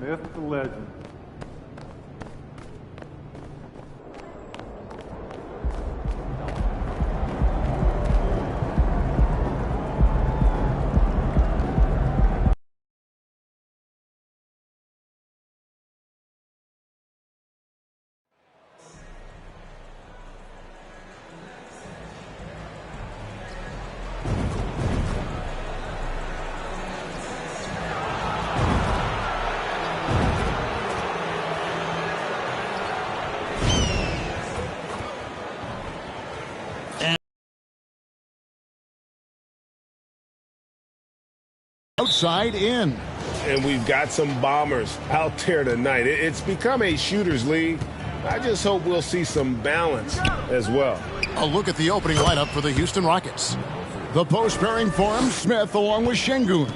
myth, the legend. Outside in. And we've got some bombers out there tonight. It's become a shooter's league. I just hope we'll see some balance as well. A look at the opening lineup for the Houston Rockets. The post pairing for him, Smith along with Şengün.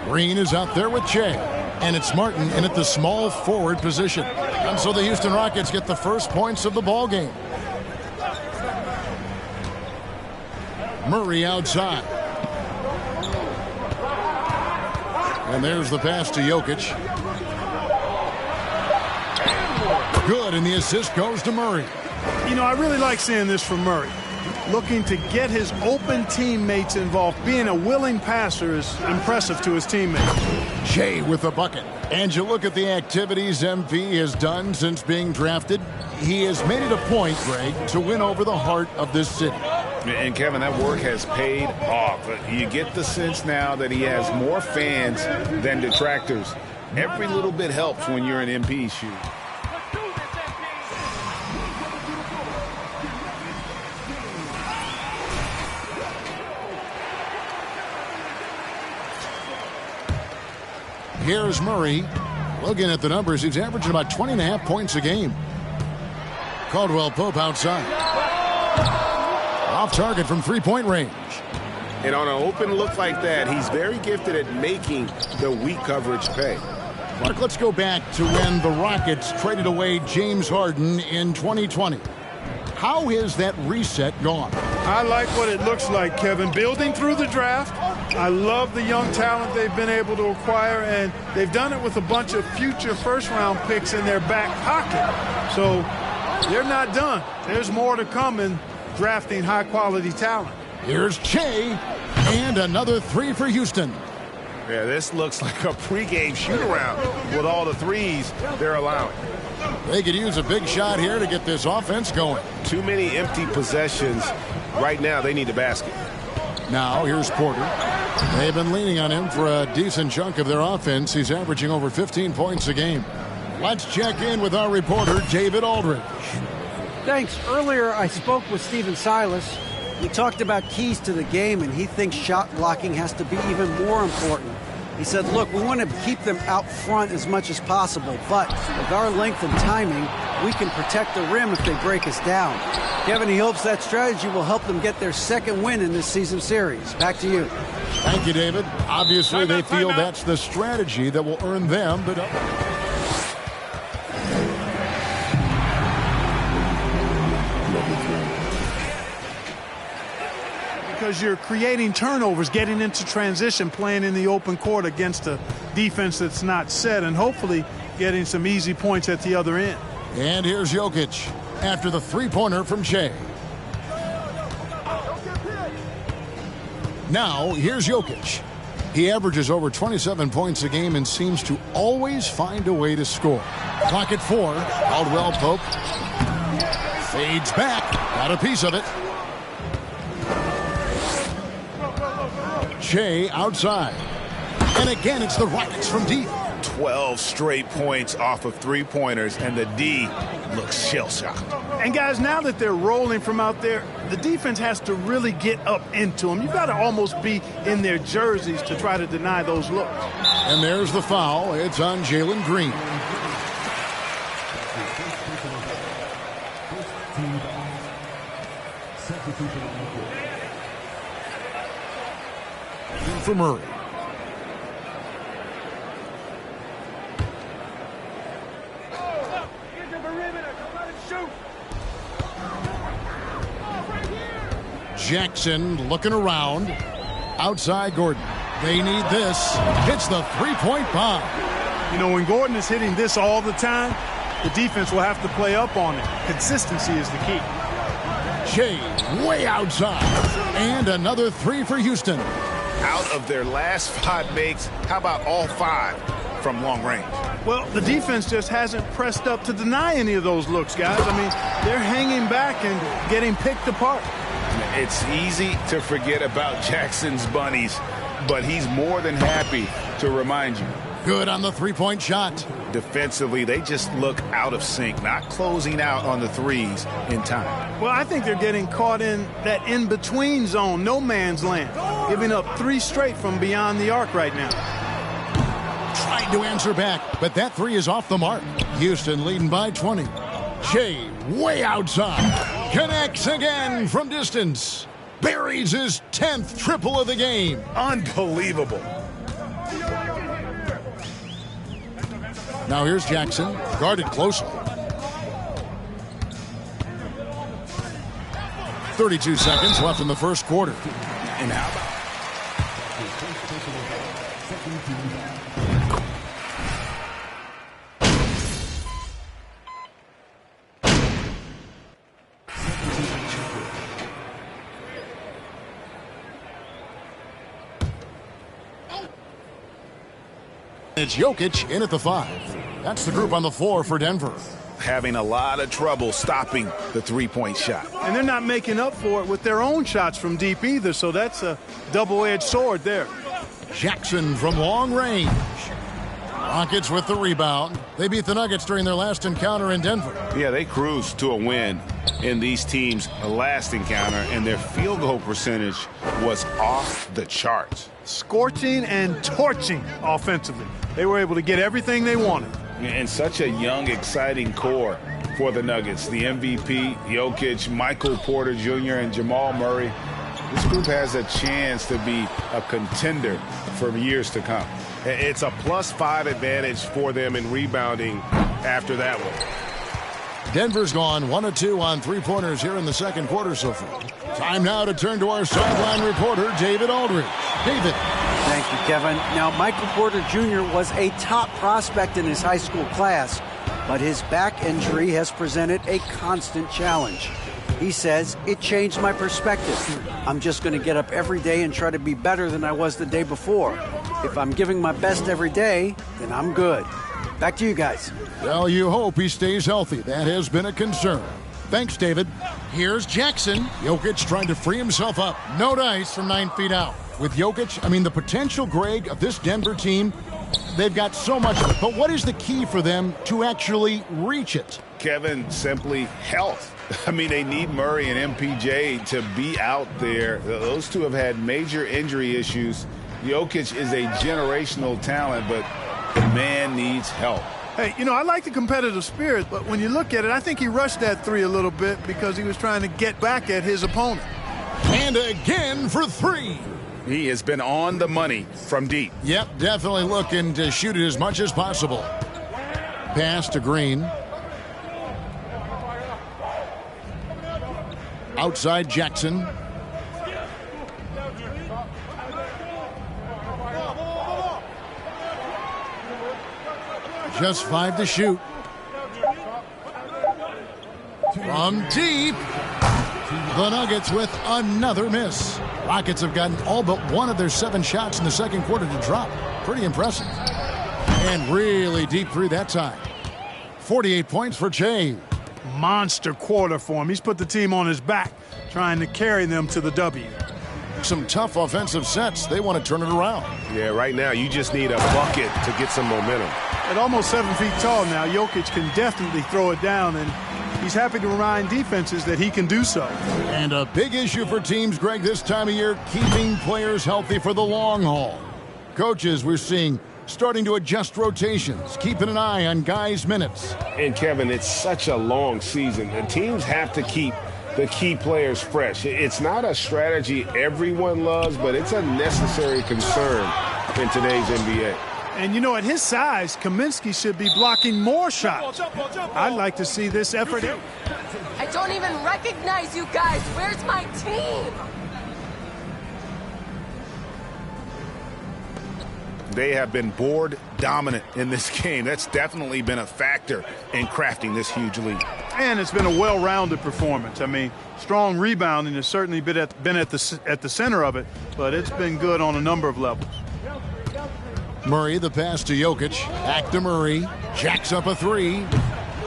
Green is out there with Che. And it's Martin in at the small forward position. And so the Houston Rockets get the first points of the ball game. Murray outside. And there's the pass to Jokic. Good, and the assist goes to Murray. You know, I really like seeing this from Murray. Looking to get his open teammates involved. Being a willing passer is impressive to his teammates. Shea with the bucket. And you look at the activities MP has done since being drafted. He has made it a point, Greg, to win over the heart of this city. And, Kevin, that work has paid off. You get the sense now that he has more fans than detractors. Every little bit helps when you're in MP's shoes. Here's Murray. Looking at the numbers, he's averaging about 20.5 points a game. Caldwell Pope outside. Off target from three-point range. And on an open look like that, he's very gifted at making the weak coverage pay. Mark, let's go back to when the Rockets traded away James Harden in 2020. How has that reset gone? I like what it looks like, Kevin. Building through the draft. I love the young talent they've been able to acquire, and they've done it with a bunch of future first-round picks in their back pocket. So they're not done. There's more to come in drafting high-quality talent. Here's Che, and another three for Houston. Yeah, this looks like a pregame shoot-around with all the threes they're allowing. They could use a big shot here to get this offense going. Too many empty possessions. Right now, they need a basket. Now, here's Porter. They've been leaning on him for a decent chunk of their offense. He's averaging over 15 points a game. Let's check in with our reporter, David Aldridge. Thanks. Earlier, I spoke with Stephen Silas. We talked about keys to the game, and he thinks shot blocking has to be even more important. He said, look, we want to keep them out front as much as possible, but with our length and timing, we can protect the rim if they break us down. Kevin, he hopes that strategy will help them get their second win in this season series. Back to you. Thank you, David. Obviously, they feel that's the strategy that will earn them, but... Because you're creating turnovers, getting into transition, playing in the open court against a defense that's not set, and hopefully getting some easy points at the other end. And here's Jokic after the three-pointer from Shea. Now, here's Jokic. He averages over 27 points a game and seems to always find a way to score. Clock at 4. Caldwell Pope fades back. Got a piece of it. Shea outside. And again, it's the Rockets from deep. 12 straight points off of three-pointers, and the D looks shell-shocked. And, guys, now that they're rolling from out there, the defense has to really get up into them. You've got to almost be in their jerseys to try to deny those looks. And there's the foul. It's on Jalen Green. For Murray. Jackson looking around. Outside Gordon. They need this. Hits the three-point bomb. You know, when Gordon is hitting this all the time, the defense will have to play up on it. Consistency is the key. Shea way outside. And another three for Houston. Out of their last 5 makes, how about all 5 from long range? Well, the defense just hasn't pressed up to deny any of those looks, guys. I mean, they're hanging back and getting picked apart. It's easy to forget about Jackson's bunnies, but he's more than happy to remind you. Good on the three-point shot. Defensively, they just look out of sync, not closing out on the threes in time. Well, I think they're getting caught in that in-between zone, no man's land, giving up 3 straight from beyond the arc right now. Trying to answer back, but that three is off the mark. Houston leading by 20. Jay way outside. Connects again from distance. Buries his 10th triple of the game. Unbelievable. Now here's Jackson, guarded closely. 32 seconds left in the first quarter. And how about it's Jokic in at the 5. That's the group on the floor for Denver. having a lot of trouble stopping the three-point shot. And they're not making up for it with their own shots from deep either, so that's a double-edged sword there. Jackson from long range. Rockets with the rebound. They beat the Nuggets during their last encounter in Denver. Yeah, they cruised to a win in these teams' last encounter, and their field goal percentage was off the charts. Scorching and torching offensively. They were able to get everything they wanted. And such a young, exciting core for the Nuggets. The MVP, Jokic, Michael Porter Jr., and Jamal Murray. This group has a chance to be a contender for years to come. It's a +5 advantage for them in rebounding after that one. Denver's gone 1 of 2 on three-pointers here in the second quarter so far. Time now to turn to our sideline reporter, David Aldridge. David. Thank you, Kevin. Now, Michael Porter Jr. was a top prospect in his high school class, but his back injury has presented a constant challenge. He says, it changed my perspective. I'm just going to get up every day and try to be better than I was the day before. If I'm giving my best every day, then I'm good. Back to you guys. Well, you hope he stays healthy. That has been a concern. Thanks, David. Here's Jackson. Jokic trying to free himself up. No dice from 9 feet out. With Jokic, I mean, the potential, Greg, of this Denver team, they've got so much of it. But what is the key for them to actually reach it? Kevin, simply health. I mean, they need Murray and MPJ to be out there. Those two have had major injury issues. Jokic is a generational talent, but the man needs help. Hey, you know, I like the competitive spirit, but when you look at it, I think he rushed that three a little bit because he was trying to get back at his opponent. And again for three. He has been on the money from deep. Yep, definitely looking to shoot it as much as possible. Pass to Green. Outside Jackson. Just 5 to shoot. From deep. The Nuggets with another miss. Rockets have gotten all but one of their 7 shots in the second quarter to drop. Pretty impressive. And really deep three that time. 48 points for Jay. Monster quarter for him. He's put the team on his back, trying to carry them to the W. Some tough offensive sets. They want to turn it around. Yeah, right now you just need a bucket to get some momentum. At almost 7 feet tall now, Jokic can definitely throw it down, and he's happy to remind defenses that he can do so. And a big issue for teams, Greg, this time of year, keeping players healthy for the long haul. Coaches, we're seeing starting to adjust rotations, keeping an eye on guys' minutes. And Kevin, it's such a long season. The teams have to keep the key players fresh. It's not a strategy everyone loves, but it's a necessary concern in today's NBA. And, you know, at his size, Kaminsky should be blocking more shots. I'd like to see this effort. I don't even recognize you guys. Where's my team? They have been board dominant in this game. That's definitely been a factor in crafting this huge lead. And it's been a well-rounded performance. I mean, strong rebounding has certainly been at the center of it, but it's been good on a number of levels. Murray, the pass to Jokic. Back to Murray. Jacks up a three.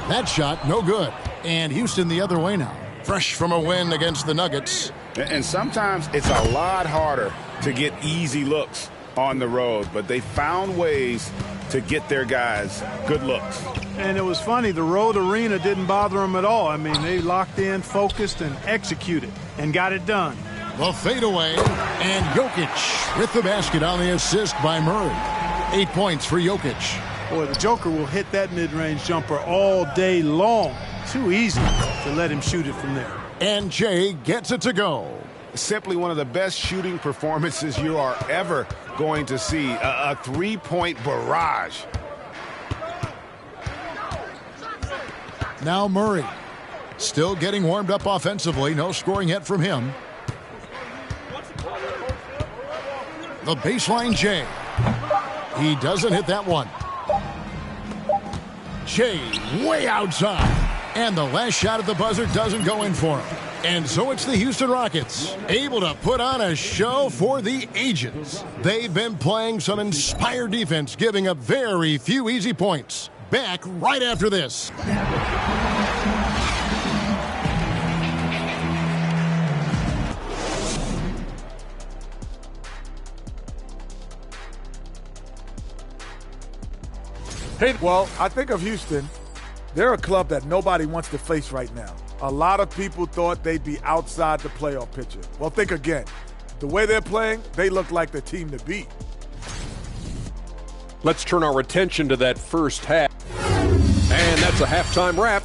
That shot, no good. And Houston the other way now. Fresh from a win against the Nuggets. And sometimes it's a lot harder to get easy looks on the road, but they found ways to get their guys good looks. And it was funny, the road arena didn't bother them at all. I mean, they locked in, focused, and executed, and got it done. The fadeaway, and Jokic with the basket on the assist by Murray. 8 points for Jokic. Boy, the Joker will hit that mid-range jumper all day long. too easy to let him shoot it from there. And Jay gets it to go. Simply one of the best shooting performances you are ever going to see. A three-point barrage. Now Murray. Still getting warmed up offensively. No scoring yet from him. The baseline Jay. He doesn't hit that one. Jay way outside. And the last shot at the buzzer doesn't go in for him. And so it's the Houston Rockets, able to put on a show for the ages. They've been playing some inspired defense, giving up very few easy points. Back right after this. Hey, well, I think of Houston. They're a club that nobody wants to face right now. A lot of people thought they'd be outside the playoff picture. Well, think again. The way they're playing, they look like the team to beat. Let's turn our attention to that first half. And that's a halftime wrap.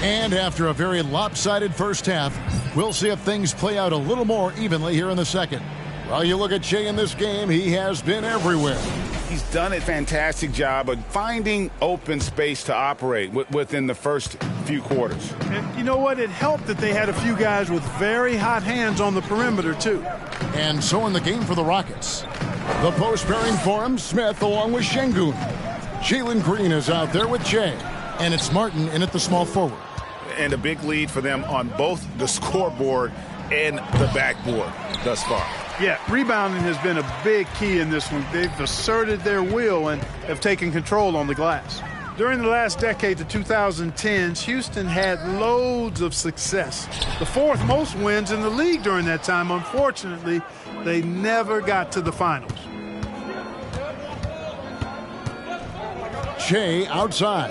And after a very lopsided first half, we'll see if things play out a little more evenly here in the second. While you look at Jay in this game, he has been everywhere. He's done a fantastic job of finding open space to operate within the first few quarters. And you know what? It helped that they had a few guys with very hot hands on the perimeter, too. And so in the game for the Rockets, the post pairing for him, Smith along with Şengün. Jalen Green is out there with Jay. And it's Martin in at the small forward. And a big lead for them on both the scoreboard and the backboard thus far. Yeah, rebounding has been a big key in this one. They've asserted their will and have taken control on the glass. During the last decade, the 2010s, Houston had loads of success. The fourth most wins in the league during that time. Unfortunately, they never got to the finals. Jay outside.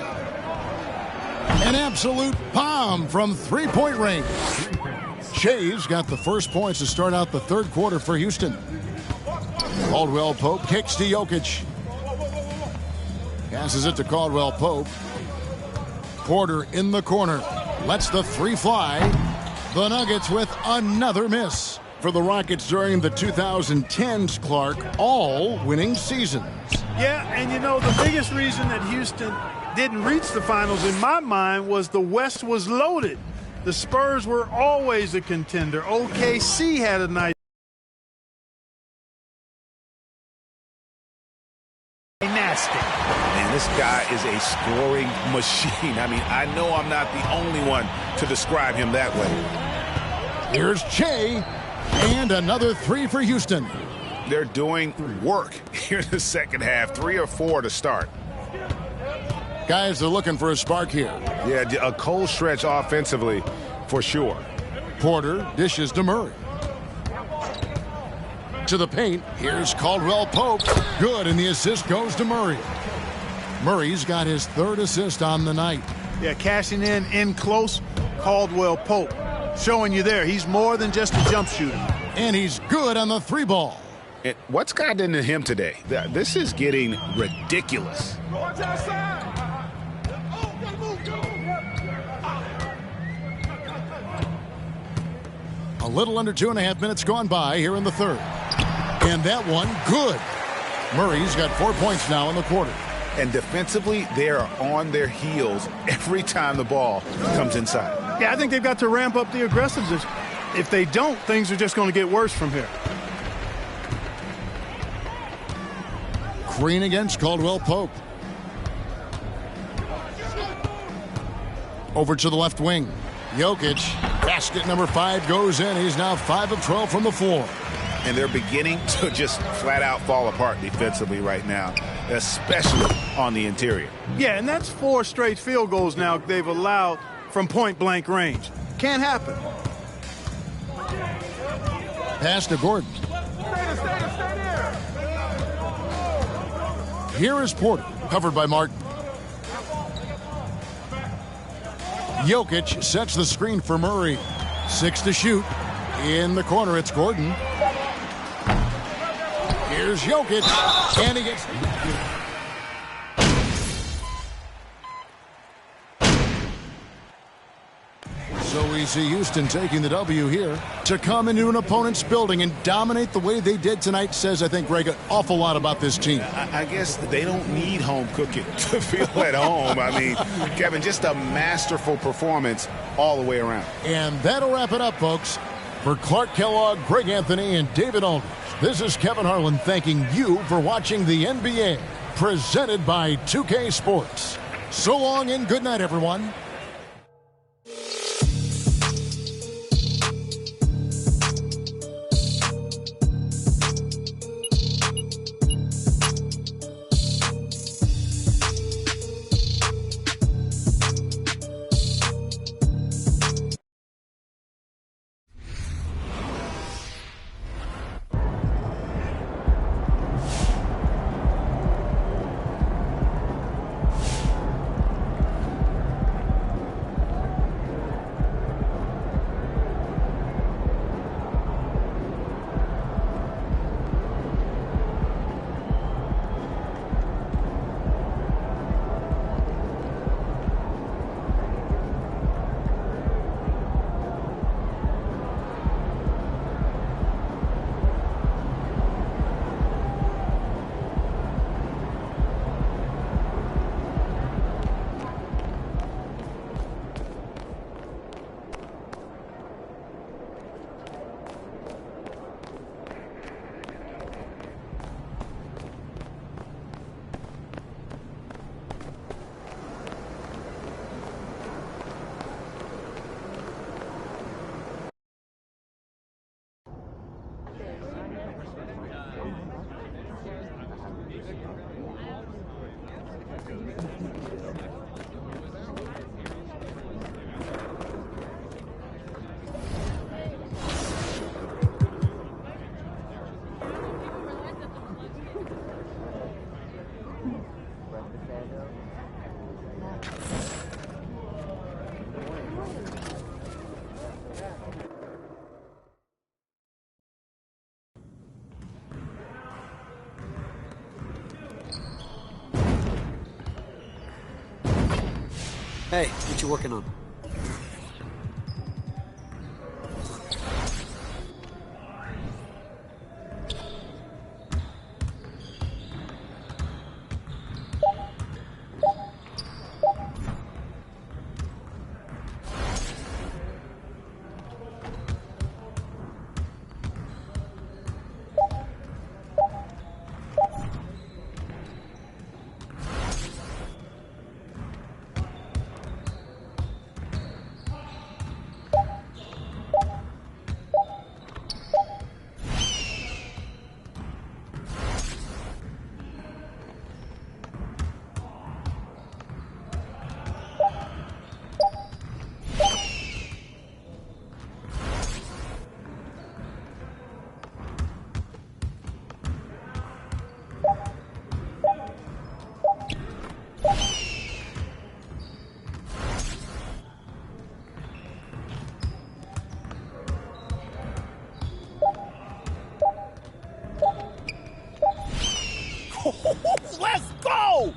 An absolute bomb from three-point range. Jay's got the first points to start out the third quarter for Houston. Caldwell Pope kicks to Jokic. Passes it to Caldwell Pope. Porter in the corner. Lets the three fly. The Nuggets with another miss. For the Rockets during the 2010s, Clark, all winning seasons. Yeah, and you know, the biggest reason that Houston didn't reach the finals in my mind was the West was loaded. The Spurs were always a contender. OKC had a nice nasty. Man, this guy is a scoring machine. I mean, I know I'm not the only one to describe him that way. Here's Jay, and another three for Houston. They're doing work here in the second half, 3 or 4 to start. Guys are looking for a spark here. Yeah, a cold stretch offensively for sure. Porter dishes to Murray. To the paint. Here's Caldwell Pope. Good, and the assist goes to Murray. Murray's got his third assist on the night. Yeah, cashing in close. Caldwell Pope showing you there. He's more than just a jump shooter. And he's good on the three ball. And what's gotten into him today? This is getting ridiculous. A little under 2.5 minutes gone by here in the third. And that one, good. Murray's got 4 points now in the quarter. And defensively, they are on their heels every time the ball comes inside. Yeah, I think they've got to ramp up the aggressiveness. If they don't, things are just going to get worse from here. Green against Caldwell Pope. Over to the left wing. Jokic. Basket number 5 goes in. He's now 5 of 12 from the floor. And they're beginning to just flat out fall apart defensively right now, especially on the interior. Yeah, and that's 4 straight field goals now they've allowed from point-blank range. Can't happen. Pass to Gordon. Here is Porter, covered by Martin. Jokic sets the screen for Murray. 6 to shoot. In the corner, it's Gordon. Here's Jokic, and he gets... So we see Houston taking the W here. To come into an opponent's building and dominate the way they did tonight says, I think, Greg, an awful lot about this team. I guess they don't need home cooking to feel at home. I mean, Kevin, just a masterful performance all the way around. And that'll wrap it up, folks. For Clark Kellogg, Greg Anthony, and David Aldridge, this is Kevin Harlan thanking you for watching the NBA, presented by 2K Sports. So long and good night, everyone. Hey, what you working on? Let's go!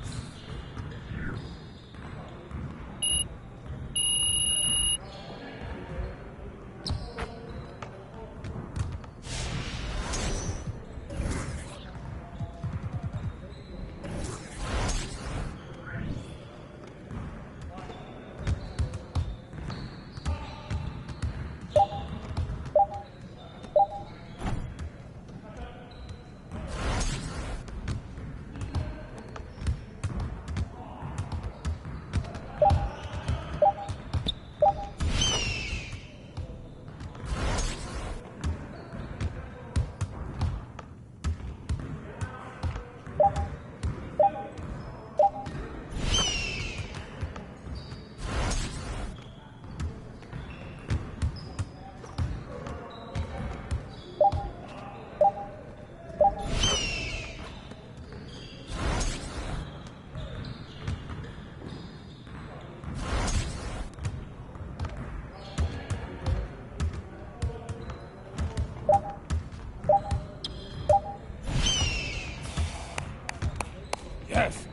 Yes.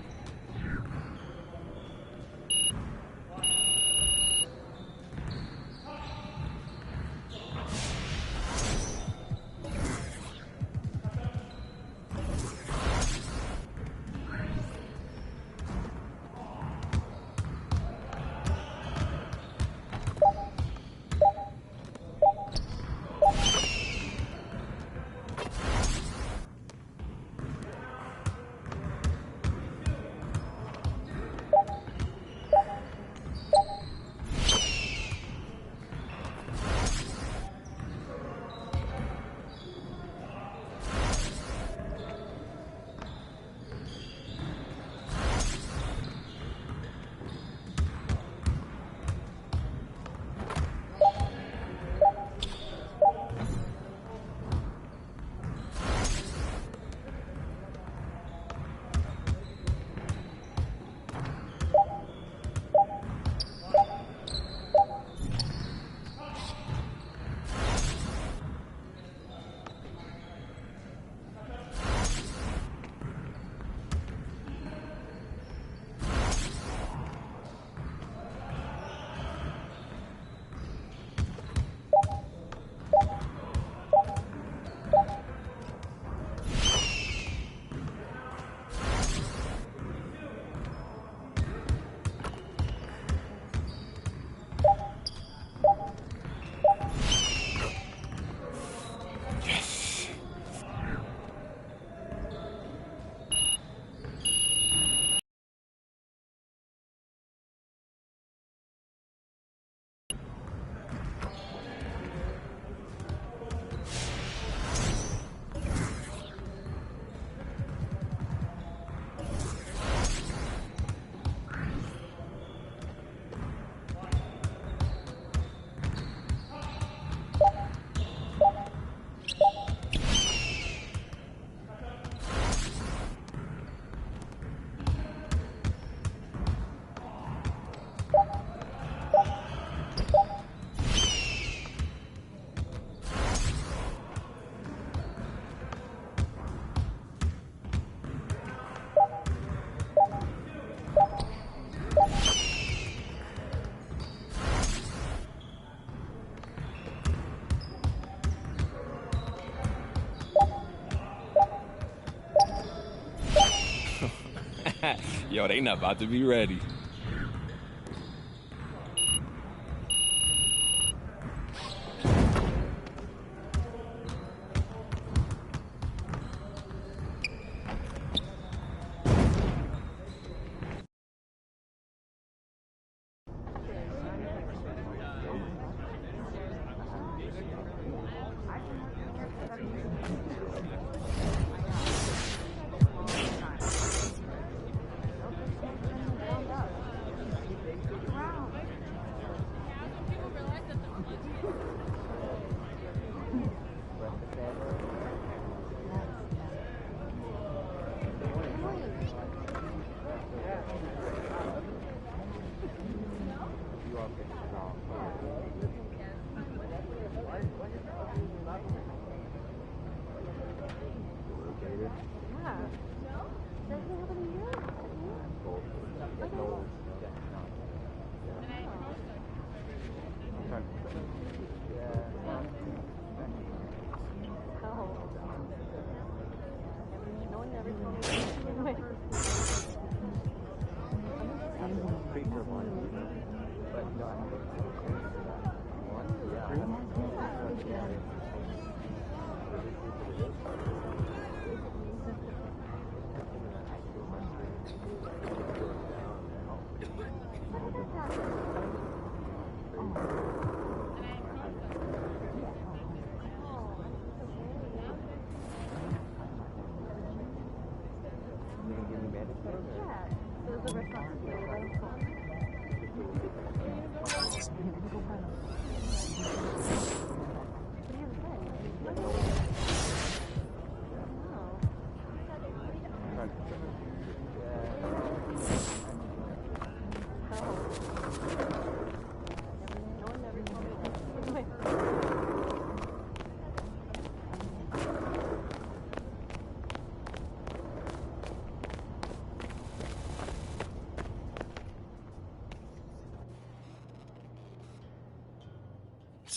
Yo, they not about to be ready.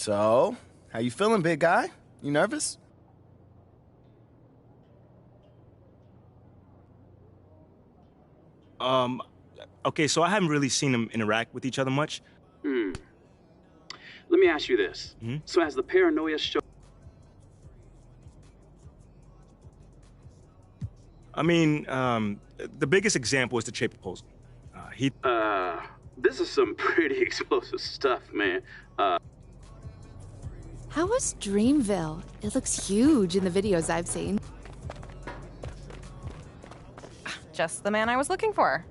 So, how you feeling, big guy? You nervous? Okay, so I haven't really seen them interact with each other much. Let me ask you this. So has the paranoia show... I mean, the biggest example is the Che proposal. This is some pretty explosive stuff, man. How was Dreamville? It looks huge in the videos I've seen. Just the man I was looking for.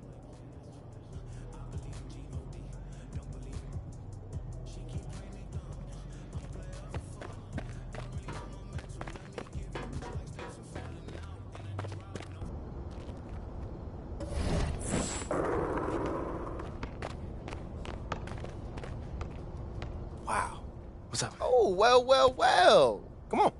Wow. What's up? Oh, well. Come on.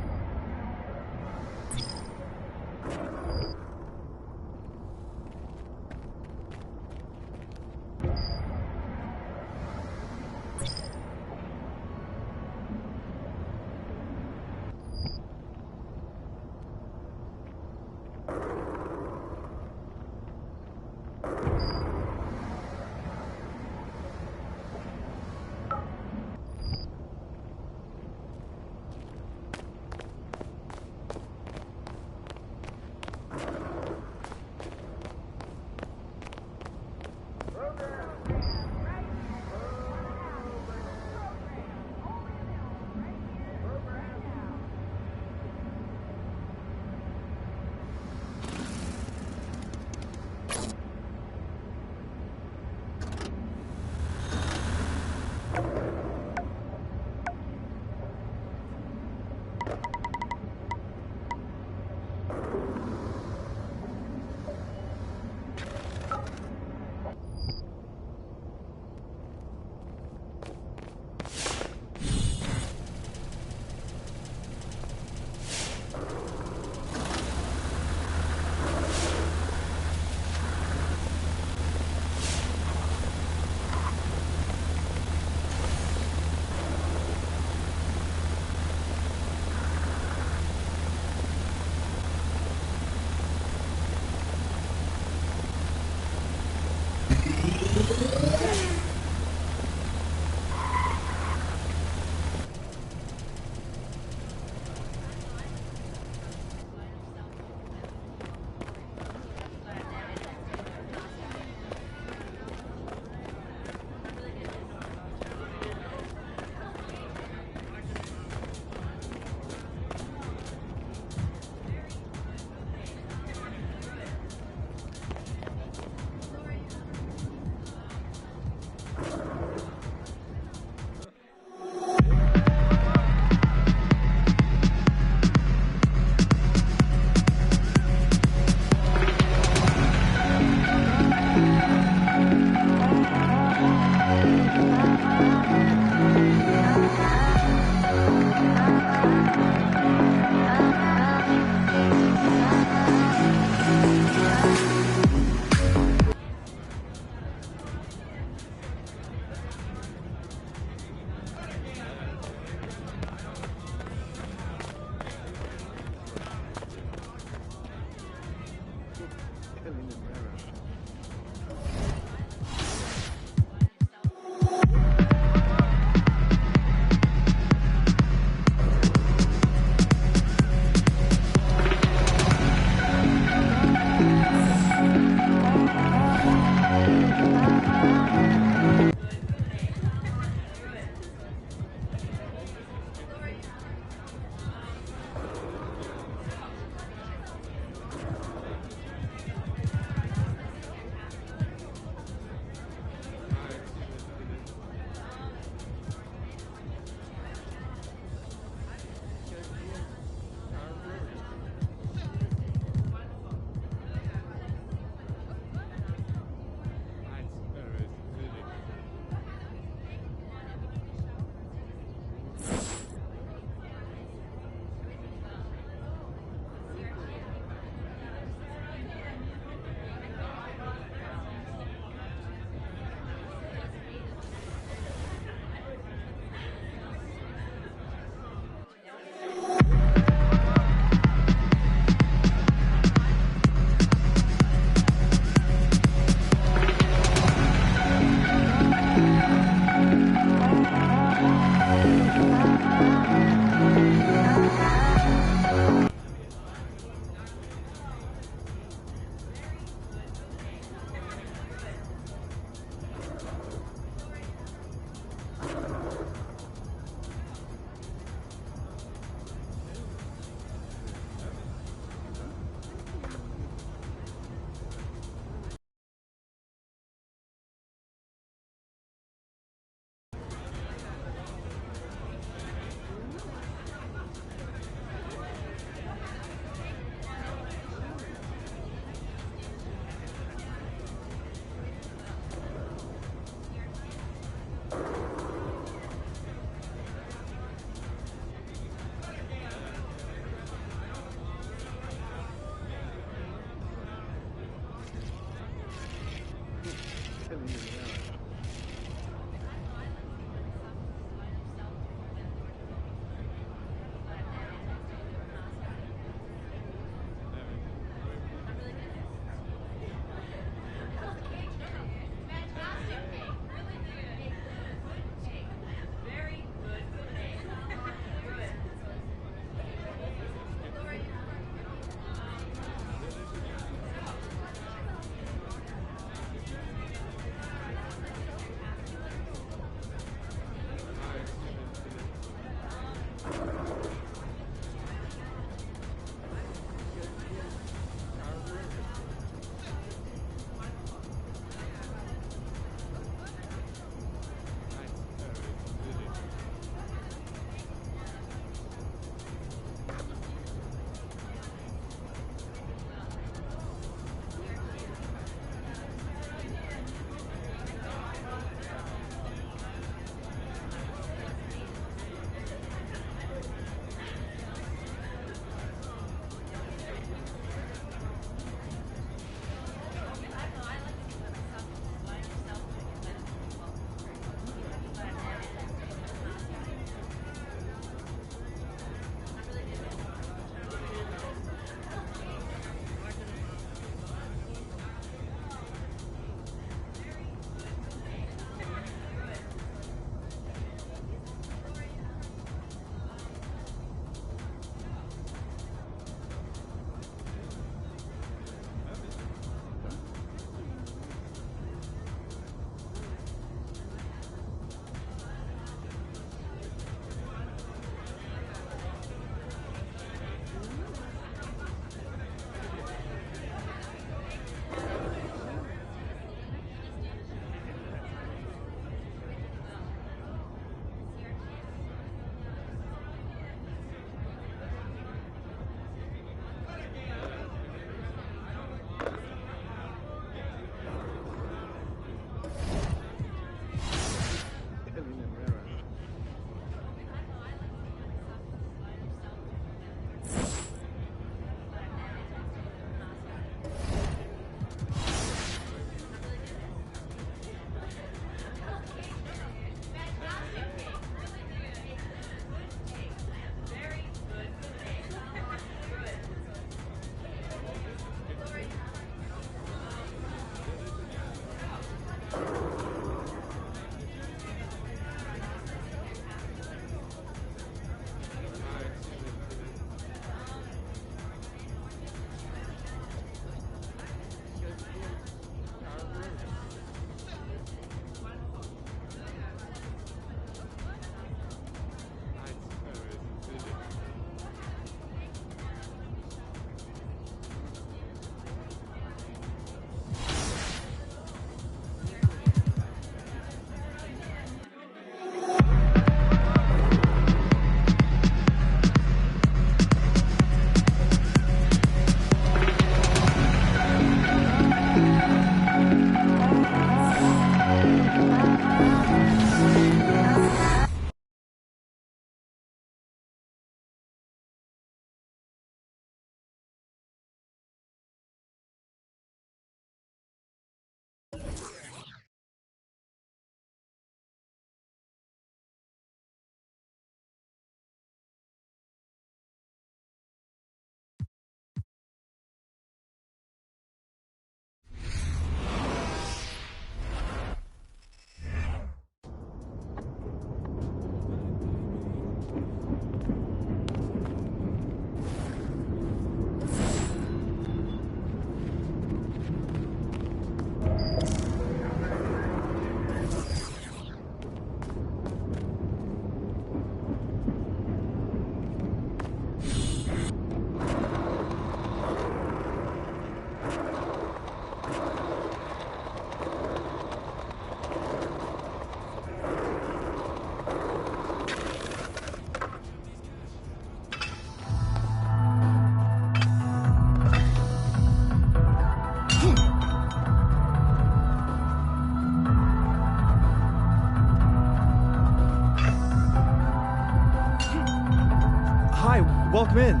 Hi, welcome in.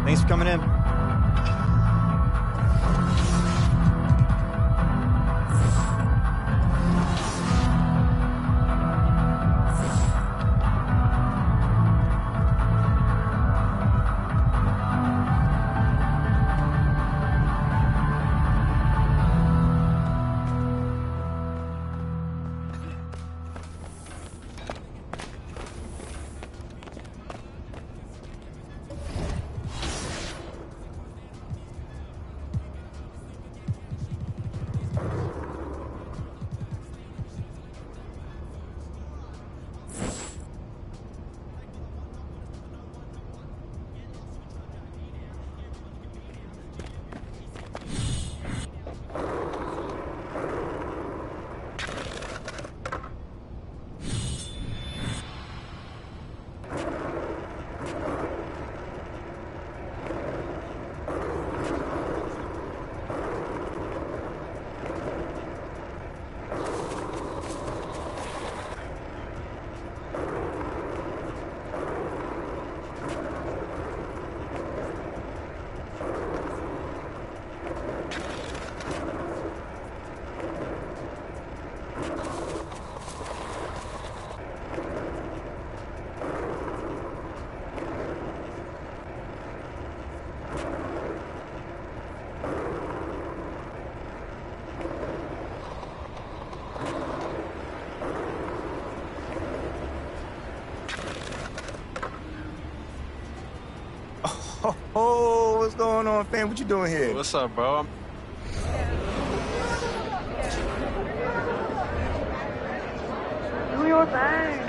Thanks for coming in. Oh, what's going on, fam? What you doing here? What's up, bro? Do your thing.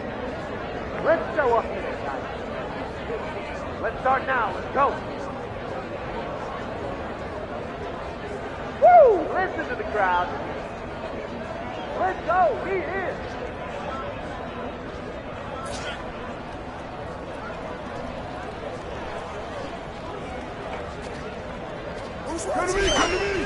Let's go up to the guy. Let's start now. Let's go. Woo! Listen to the crowd. Let's go. He is. Come to me, come to me!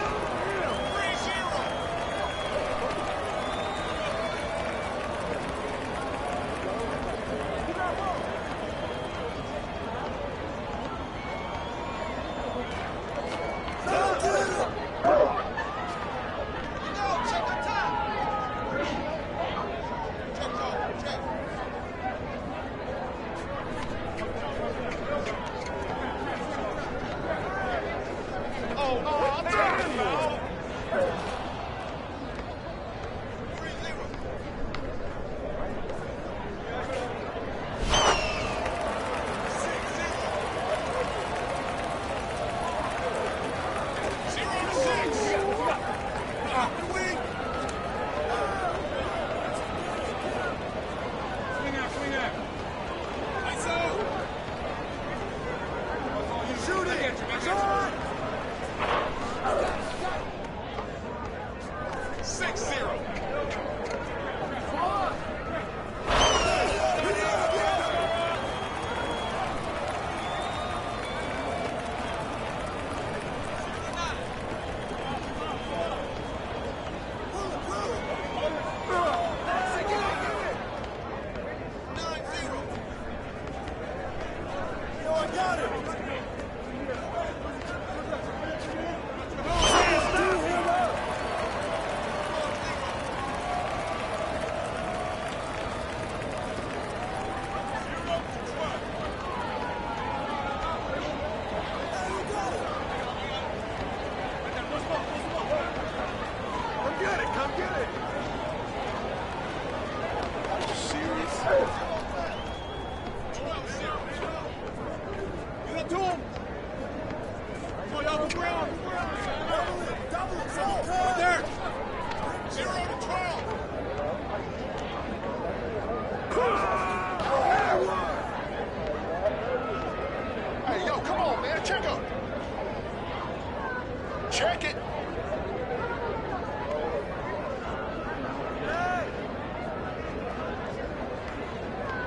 Check it.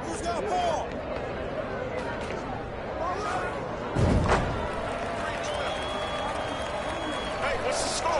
Who's got a ball? What's the score?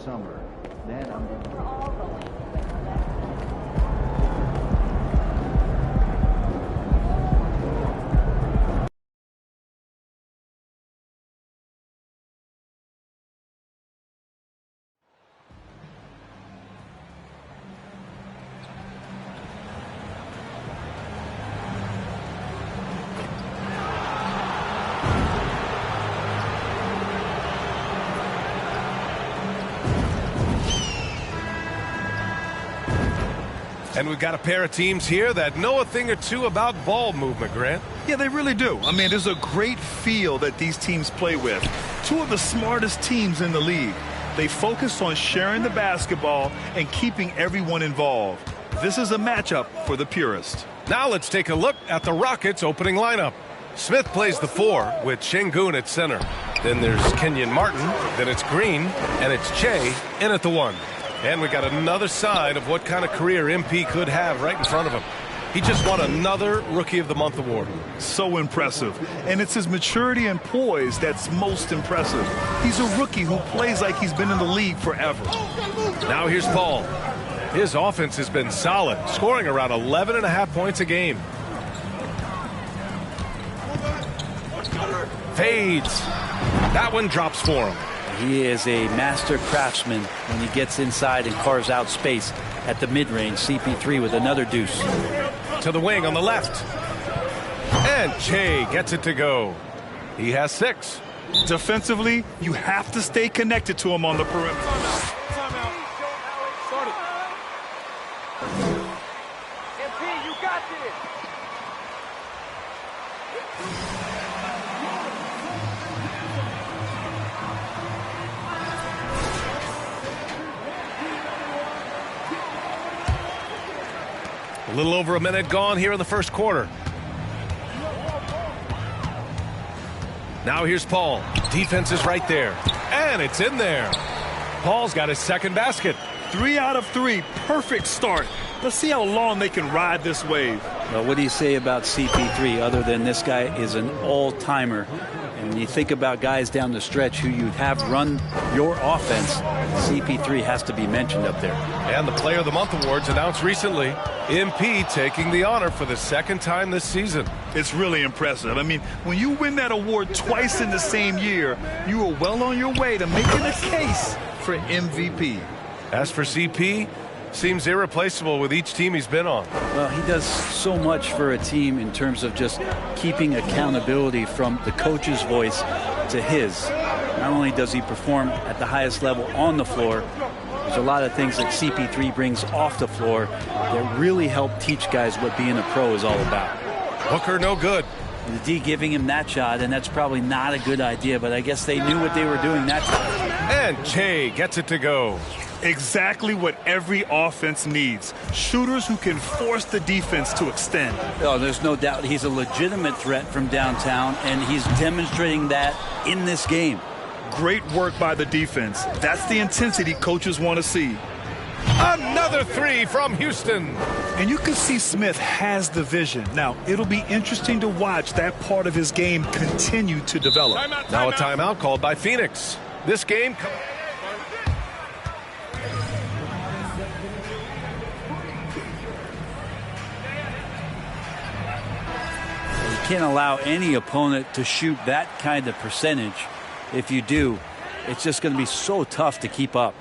Summer. Then I'm going to... And we've got a pair of teams here that know a thing or two about ball movement, Grant. Yeah, they really do. I mean, there's a great feel that these teams play with. Two of the smartest teams in the league. They focus on sharing the basketball and keeping everyone involved. This is a matchup for the purist. Now let's take a look at the Rockets' opening lineup. Smith plays the 4 with Şengün at center. Then there's Kenyon Martin, then it's Green, and it's Che in at the 1. And we got another sign of what kind of career MP could have right in front of him. He just won another Rookie of the Month award. So impressive. And it's his maturity and poise that's most impressive. He's a rookie who plays like he's been in the league forever. Now here's Paul. His offense has been solid, scoring around 11.5 points a game. Fades. That one drops for him. He is a master craftsman when he gets inside and carves out space at the mid-range. CP3 with another deuce. To the wing on the left. And Che gets it to go. He has 6. Defensively, you have to stay connected to him on the perimeter. MP, you got this. A little over a minute gone here in the first quarter. Now here's Paul. Defense is right there. And it's in there. Paul's got his second basket. 3 out of 3. Perfect start. Let's see how long they can ride this wave. Well, what do you say about CP3 other than this guy is an all-timer? And when you think about guys down the stretch who you'd have run your offense, CP3 has to be mentioned up there. And the Player of the Month awards announced recently. MP taking the honor for the second time this season. It's really impressive. I mean, when you win that award twice in the same year, you are well on your way to making a case for MVP. As for CP, seems irreplaceable with each team he's been on. Well, he does so much for a team in terms of just keeping accountability from the coach's voice to his. Not only does he perform at the highest level on the floor, there's a lot of things that CP3 brings off the floor that really help teach guys what being a pro is all about. Booker no good. The D giving him that shot, and that's probably not a good idea, but I guess they knew what they were doing that time. And Che gets it to go. Exactly what every offense needs. Shooters who can force the defense to extend. Oh, there's no doubt he's a legitimate threat from downtown, and he's demonstrating that in this game. Great work by the defense. That's the intensity coaches want to see. Another 3 from Houston. And you can see Smith has the vision. Now, it'll be interesting to watch that part of his game continue to develop. Now a timeout called by Phoenix. This game... You can't allow any opponent to shoot that kind of percentage. If you do, it's just going to be so tough to keep up.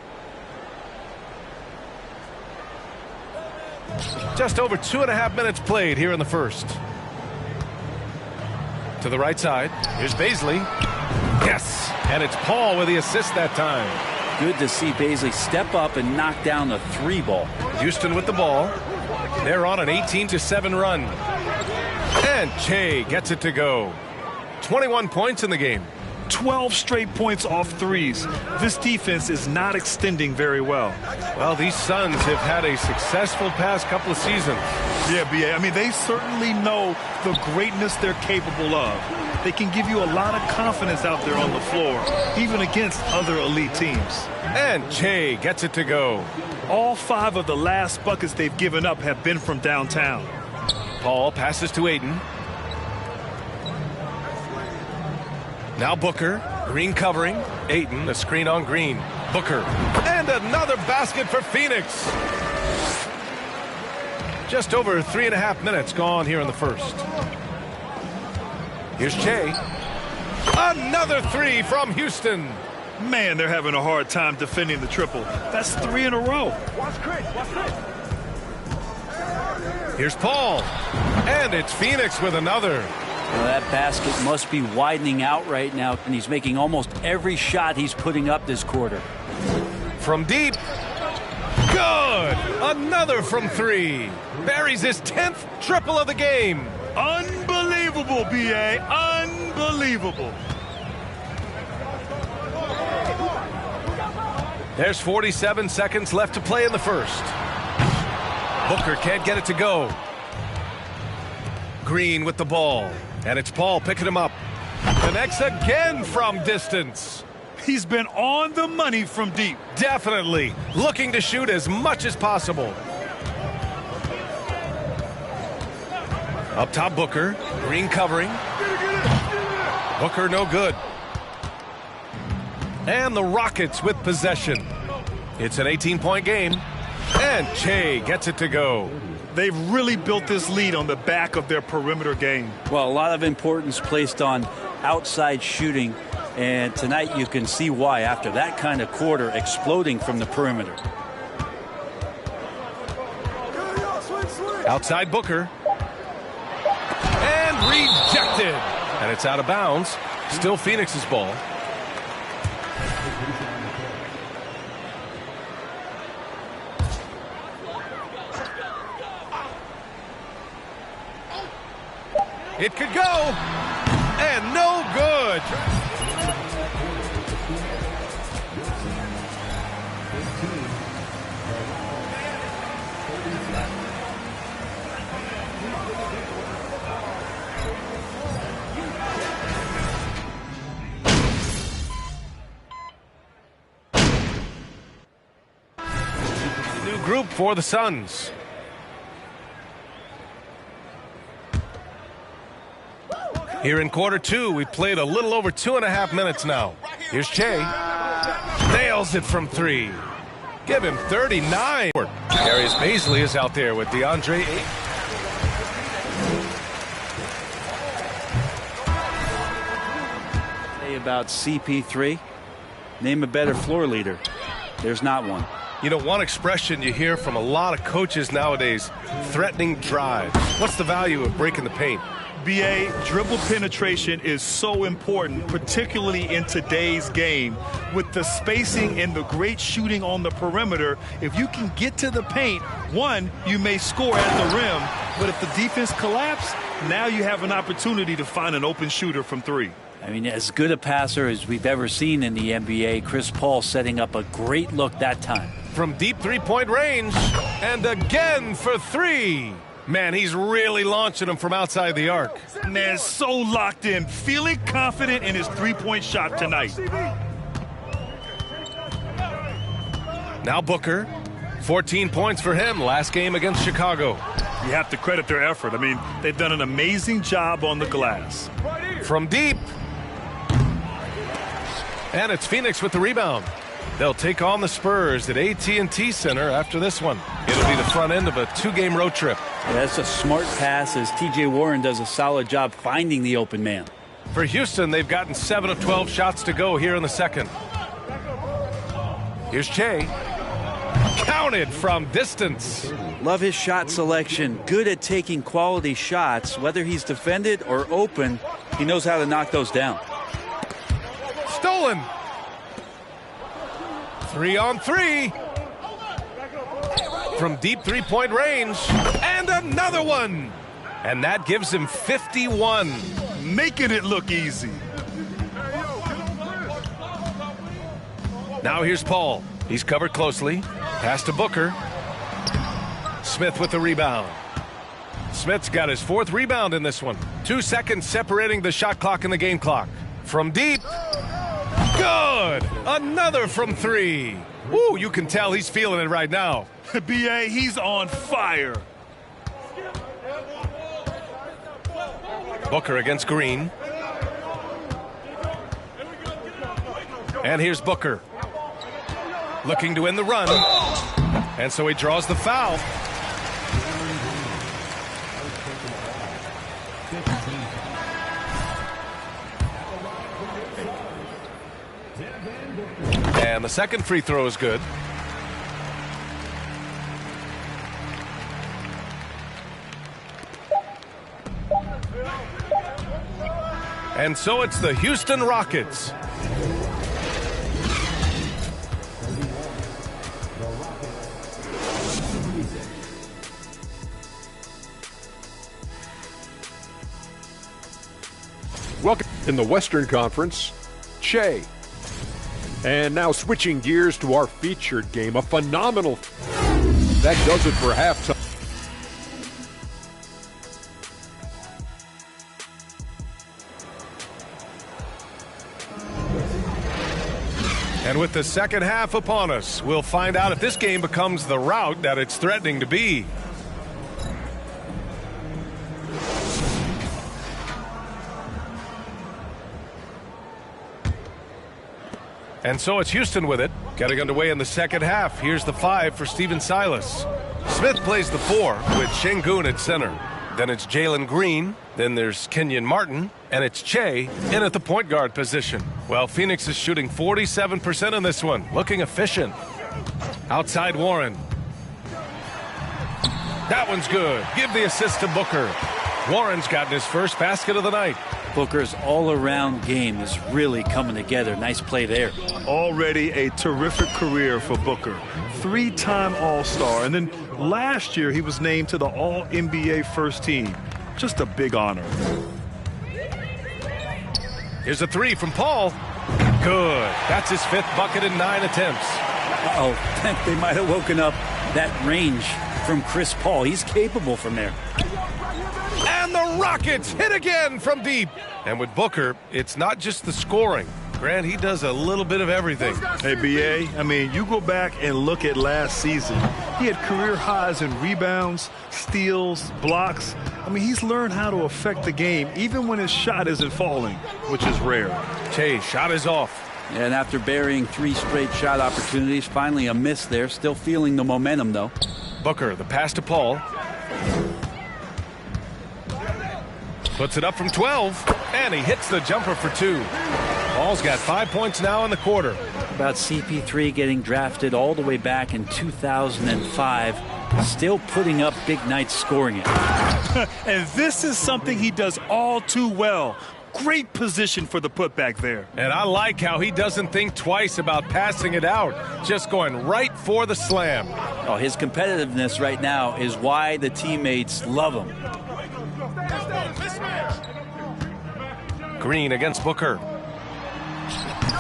Just over 2.5 minutes played here in the first. To the right side. Here's Baisley. Yes. And it's Paul with the assist that time. Good to see Baisley step up and knock down the 3 ball. Houston with the ball. They're on an 18-7 run. And Che gets it to go. 21 points in the game. 12 straight points off threes. This defense is not extending very well. Well, these Suns have had a successful past couple of seasons. Yeah, BA. I mean, they certainly know the greatness they're capable of. They can give you a lot of confidence out there on the floor, even against other elite teams. And Che gets it to go. All 5 of the last buckets they've given up have been from downtown. Paul passes to Aiden. Now Booker. Green covering. Aiden, a screen on Green. Booker. And another basket for Phoenix. Just over 3.5 minutes gone here in the first. Here's Che. Another 3 from Houston. Man, they're having a hard time defending the triple. That's 3 in a row. Watch Chris. Watch Chris. Here's Paul. And it's Phoenix with another. Well, that basket must be widening out right now, and he's making almost every shot he's putting up this quarter. From deep. Good. Another from 3. Buries his 10th triple of the game. Unbelievable, BA. Unbelievable. There's 47 seconds left to play in the first. Booker can't get it to go. Green with the ball. And it's Paul picking him up. Connects again from distance. He's been on the money from deep. Definitely. Looking to shoot as much as possible. Up top, Booker. Green covering. Booker no good. And the Rockets with possession. It's an 18-point game. And Che gets it to go. They've really built this lead on the back of their perimeter game. Well, a lot of importance placed on outside shooting. And tonight you can see why after that kind of quarter exploding from the perimeter. Outside Booker. And rejected. And it's out of bounds. Still Phoenix's ball. It could go. And no good. New group for the Suns. Here in quarter two, we played a little over 2.5 minutes now. Here's Che. Nails it from three. Give him 39. Darius Baisley is out there with DeAndre Ayton. Say about CP3, name a better floor leader. There's not one. You know, one expression you hear from a lot of coaches nowadays, threatening drive. What's the value of breaking the paint? BA, dribble penetration is so important, particularly in today's game. With the spacing and the great shooting on the perimeter, if you can get to the paint, one, you may score at the rim, but if the defense collapses, now you have an opportunity to find an open shooter from three. I mean, as good a passer as we've ever seen in the NBA, Chris Paul setting up a great look that time. From deep three-point range, and again for three. Man, he's really launching them from outside the arc. Man, so locked in, feeling confident in his three-point shot tonight. Now Booker, 14 points for him last game against Chicago. You have to credit their effort. I mean, they've done an amazing job on the glass. From deep. And it's Phoenix with the rebound. They'll take on the Spurs at AT&T Center after this one. It'll be the front end of a two-game road trip. Yeah, that's a smart pass as T.J. Warren does a solid job finding the open man. For Houston, they've gotten 7 of 12 shots to go here in the second. Here's Che. Counted from distance. Love his shot selection. Good at taking quality shots. Whether he's defended or open, he knows how to knock those down. Stolen. 3-on-3. From deep three-point range. And another one. And that gives him 51. Making it look easy. Now here's Paul. He's covered closely. Pass to Booker. Smith with the rebound. Smith's got his 4th rebound in this one. 2 seconds separating the shot clock and the game clock. From deep. Good! Another from 3. Ooh, you can tell he's feeling it right now. B.A., he's on fire. Booker against Green. And here's Booker. Looking to win the run. And so he draws the foul. And the second free throw is good. And so it's the Houston Rockets. Welcome in the Western Conference, Che. And now switching gears to our featured game, a phenomenal. That does it for halftime. And with the second half upon us, we'll find out if this game becomes the rout that it's threatening to be. And so it's Houston with it, getting underway in the second half. Here's the 5 for Stephen Silas. Smith plays the 4 with Şengün at center. Then it's Jalen Green. Then there's Kenyon Martin. And it's Che in at the point guard position. Well, Phoenix is shooting 47% in this one, looking efficient. Outside Warren. That one's good. Give the assist to Booker. Warren's gotten his first basket of the night. Booker's all-around game is really coming together. Nice play there. Already a terrific career for Booker. 3-time All-Star. And then last year he was named to the All-NBA first team. Just a big honor. Here's a 3 from Paul. Good. That's his 5th bucket in 9 attempts. Uh-oh. They might have woken up that range from Chris Paul. He's capable from there. And the Rockets hit again from deep. And with Booker, it's not just the scoring. Grant, he does a little bit of everything. Hey, B.A., I mean, you go back and look at last season. He had career highs in rebounds, steals, blocks. I mean, he's learned how to affect the game, even when his shot isn't falling, which is rare. Che, shot is off. And after burying 3 straight shot opportunities, finally a miss there. Still feeling the momentum, though. Booker, the pass to Paul. Puts it up from 12, and he hits the jumper for 2. Paul's got 5 points now in the quarter. About CP3 getting drafted all the way back in 2005. Still putting up big nights scoring it. And this is something he does all too well. Great position for the putback there. And I like how he doesn't think twice about passing it out, just going right for the slam. Oh, his competitiveness right now is why the teammates love him. Green against Booker.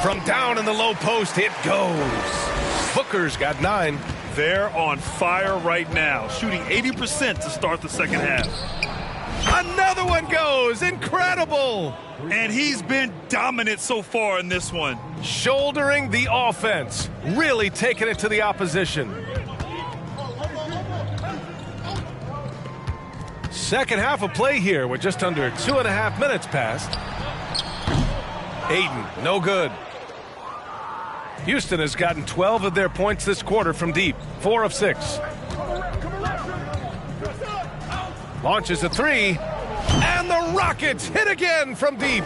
From down in the low post, it goes. Booker's got 9. They're on fire right now, shooting 80% to start the second half. Another one goes. Incredible. And he's been dominant so far in this one. Shouldering the offense. Really taking it to the opposition. Second half of play here with just under 2.5 minutes passed. Ayton, no good. Houston has gotten 12 of their points this quarter from deep. 4 of 6. Launches a 3. And the Rockets hit again from deep.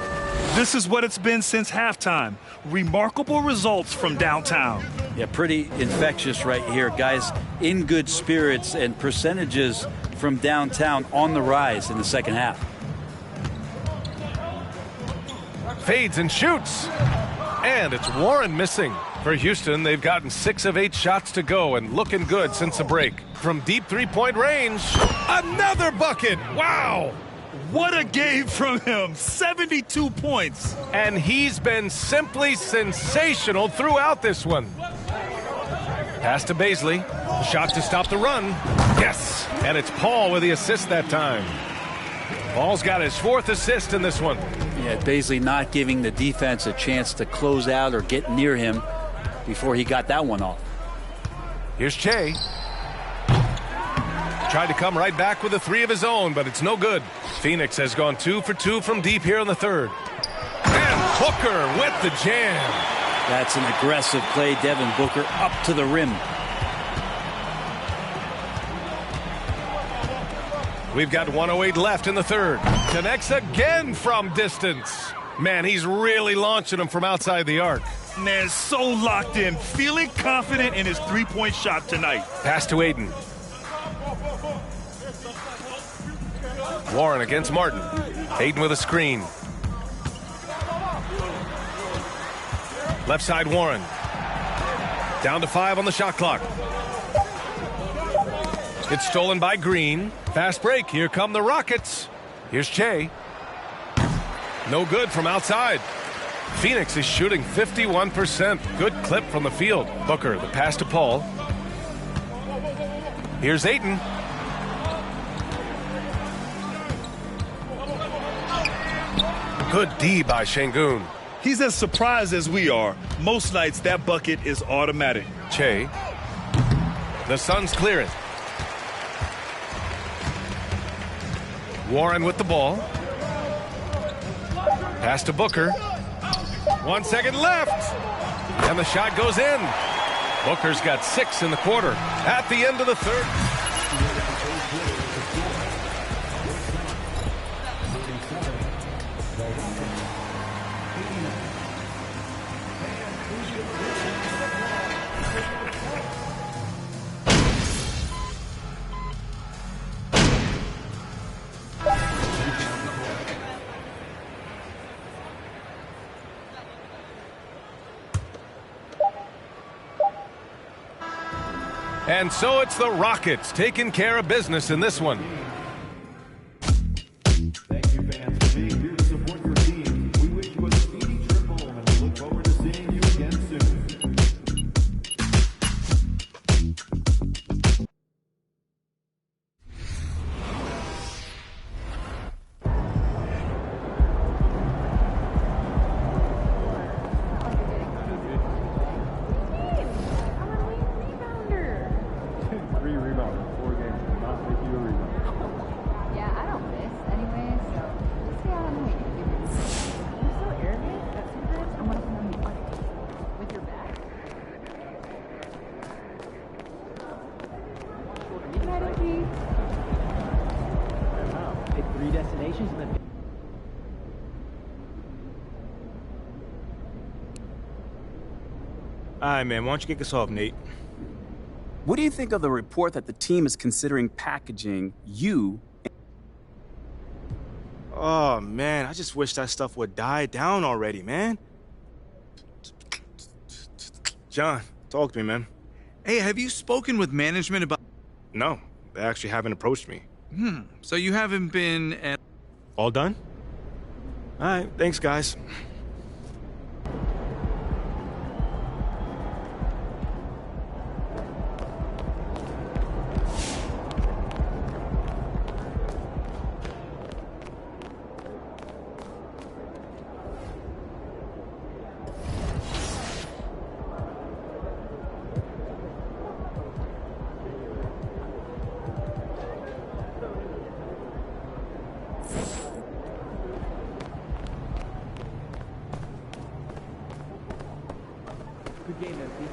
This is what it's been since halftime. Remarkable results from downtown. Yeah, pretty infectious right here. Guys in good spirits, and percentages from downtown on the rise in the second half. Fades and shoots. And it's Warren missing. For Houston, they've gotten 6 of 8 shots to go and looking good since the break. From deep 3-point range, another bucket. Wow. What a game from him. 72 points. And he's been simply sensational throughout this one. Pass to Baisley. Shot to stop the run. Yes. And it's Paul with the assist that time. Paul's got his 4th assist in this one. Yeah, Baisley not giving the defense a chance to close out or get near him before he got that one off. Here's Che. Tried to come right back with a 3 of his own, but it's no good. Phoenix has gone 2 for 2 from deep here in the third. And Booker with the jam. That's an aggressive play. Devin Booker up to the rim. We've got 1:08 left in the third. Connects again from distance. Man, he's really launching them from outside the arc. Man, so locked in, feeling confident in his 3-point shot tonight. Pass to Ayton. Warren against Martin. Ayton with a screen. Left side Warren. Down to 5 on the shot clock. It's stolen by Green. Fast break. Here come the Rockets. Here's Che. No good from outside. Phoenix is shooting 51%. Good clip from the field. Booker, the pass to Paul. Here's Ayton. Good D by Şengün. He's as surprised as we are. Most nights, that bucket is automatic. Che. The Suns clear it. Warren with the ball. Pass to Booker. 1 second left. And the shot goes in. Booker's got 6 in the quarter. At the end of the third. And so it's the Rockets taking care of business in this one. Thank you, fans, for being here to support your team. We wish you a speedy trip home, and we look forward to seeing you again soon. All right, man, why don't you kick us off, Nate? What do you think of the report that the team is considering packaging you? Oh, man, I just wish that stuff would die down already, man. John, talk to me, man. Hey, have you spoken with management about... No, they actually haven't approached me. So you haven't been... All done? All right, thanks, guys. Good game, MP.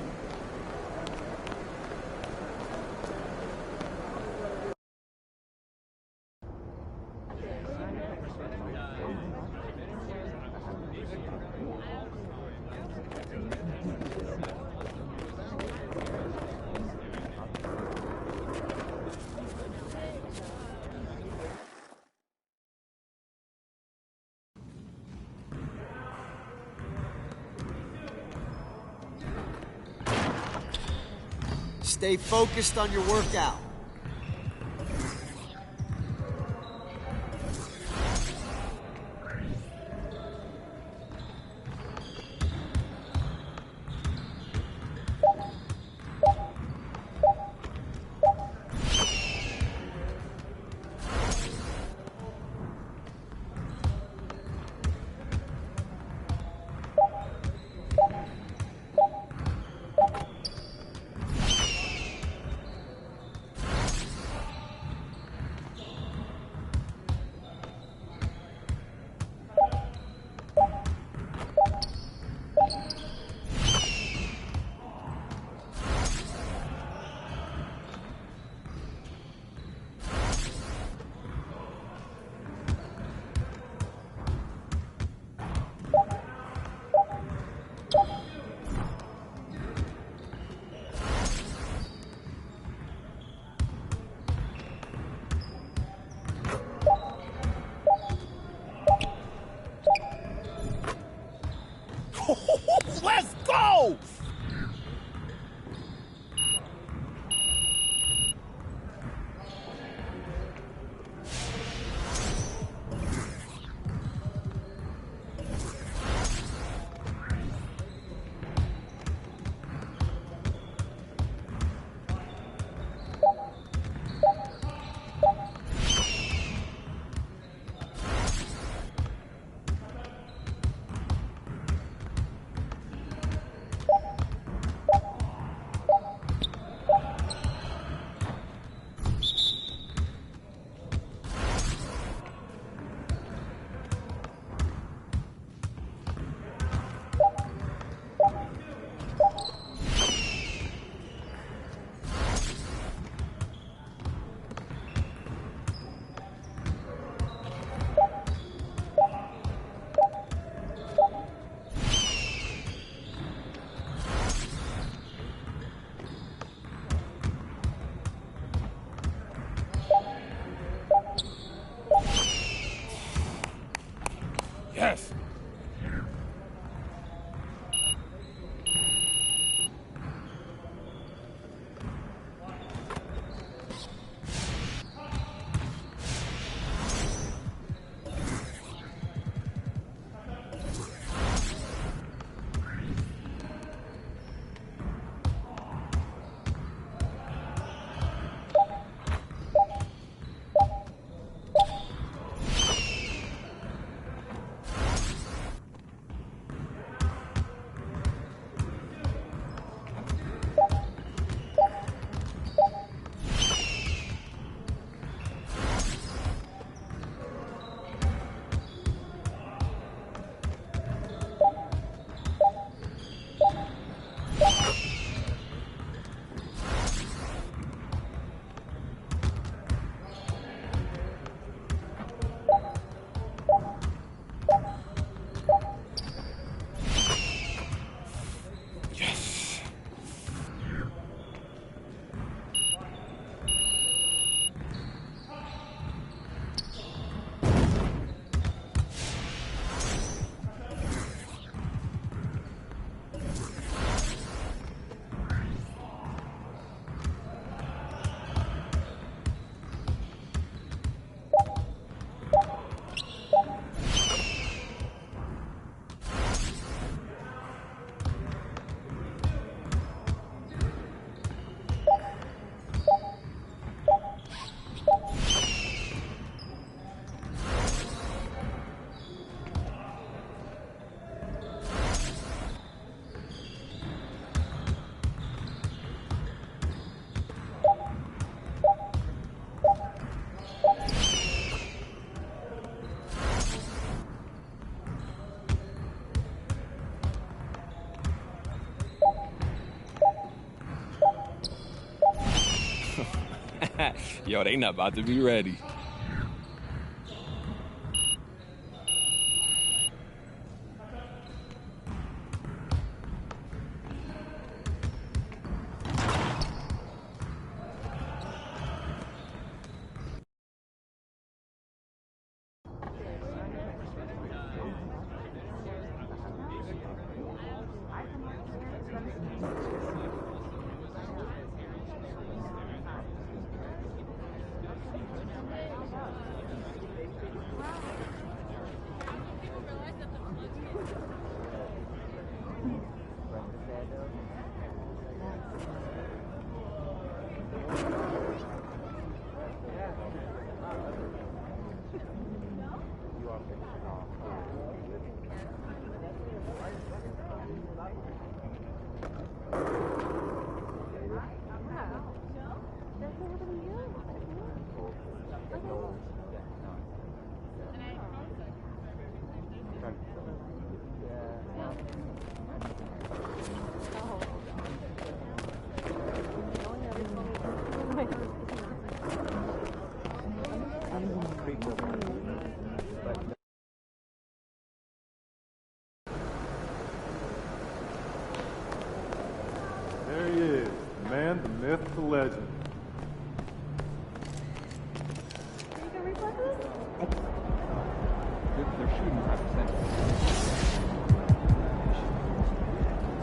Stay focused on your workout. Let's go! Yo, they not about to be ready. There he is, the man, the myth, the legend. They're shooting 5%.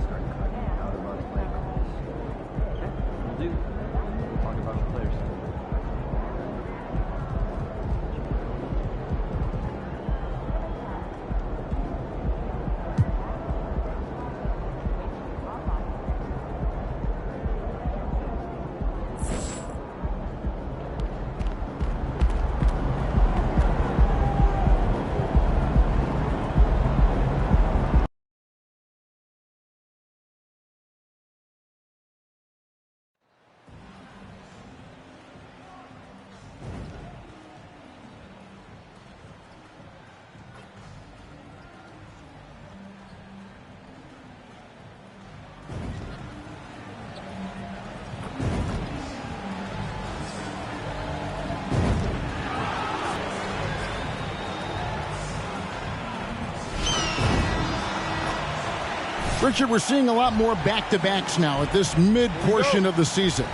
Start cutting out of our play calls. Okay, we'll do. We'll talk about the players. Richard, we're seeing a lot more back-to-backs now at this mid-portion of the season.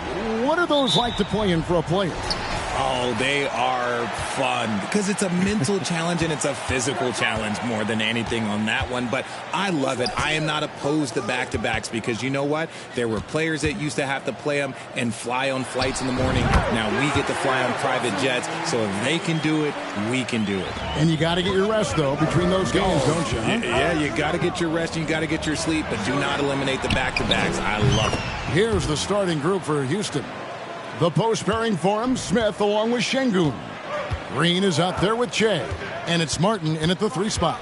What are those like to play in for a player? Oh, they are fun because it's a mental challenge and it's a physical challenge more than anything on that one. But I love it. I am not opposed to back-to-backs because you know what? There were players that used to have to play them and fly on flights in the morning. Now we get to fly on private jets. So if they can do it, we can do it. And you got to get your rest, though, between those games, don't you? Huh? Yeah, you got to get your rest. You got to get your sleep, but do not eliminate the back-to-backs. I love it. Here's the starting group for Houston. The post pairing for him, Smith along with Şengün. Green is out there with Che, and it's Martin in at the 3 spot.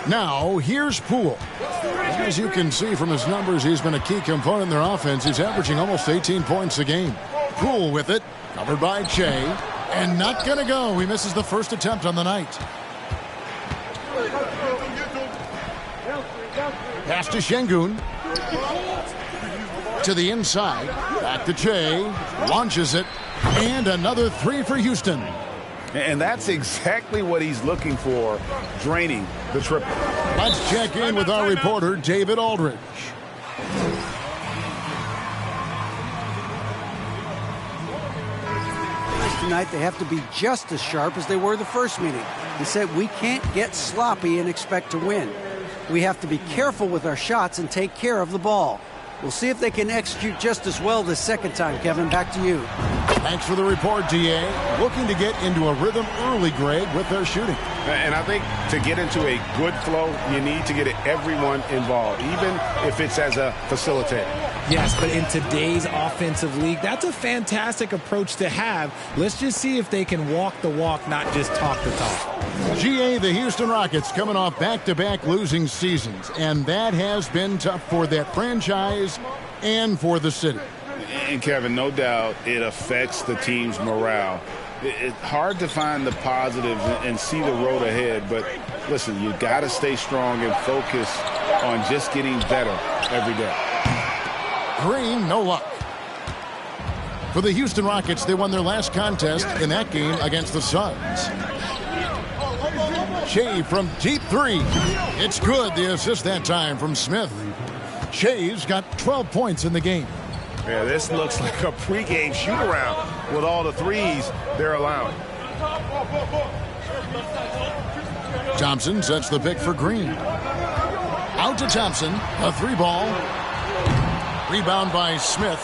Now, here's Poole. As you can see from his numbers, he's been a key component in their offense. He's averaging almost 18 points a game. Poole with it, covered by Che, and not going to go. He misses the first attempt on the night. Pass to Şengün. To the inside, back to Che, launches it, and another 3 for Houston. And that's exactly what he's looking for, draining the triple. Let's check in with our reporter, David Aldridge. Tonight they have to be just as sharp as they were the first meeting. He said we can't get sloppy and expect to win. We have to be careful with our shots and take care of the ball. We'll see if they can execute just as well this second time. Kevin, back to you. Thanks for the report, DA. Looking to get into a rhythm early, Greg, with their shooting. And I think to get into a good flow, you need to get everyone involved, even if it's as a facilitator. Yes, but in today's offensive league, that's a fantastic approach to have. Let's just see if they can walk the walk, not just talk the talk. GA, the Houston Rockets coming off back-to-back losing seasons, and that has been tough for that franchise and for the city. And Kevin, no doubt it affects the team's morale. It's hard to find the positives and see the road ahead, but listen, you got to stay strong and focus on just getting better every day. Green, no luck. For the Houston Rockets, they won their last contest in that game against the Suns. Shea from deep three. It's good. The assist that time from Smith. Shea's got 12 points in the game. Yeah, this looks like a pregame shoot-around with all the threes they're allowing. Thompson sets the pick for Green. Out to Thompson. A three ball. Rebound by Smith.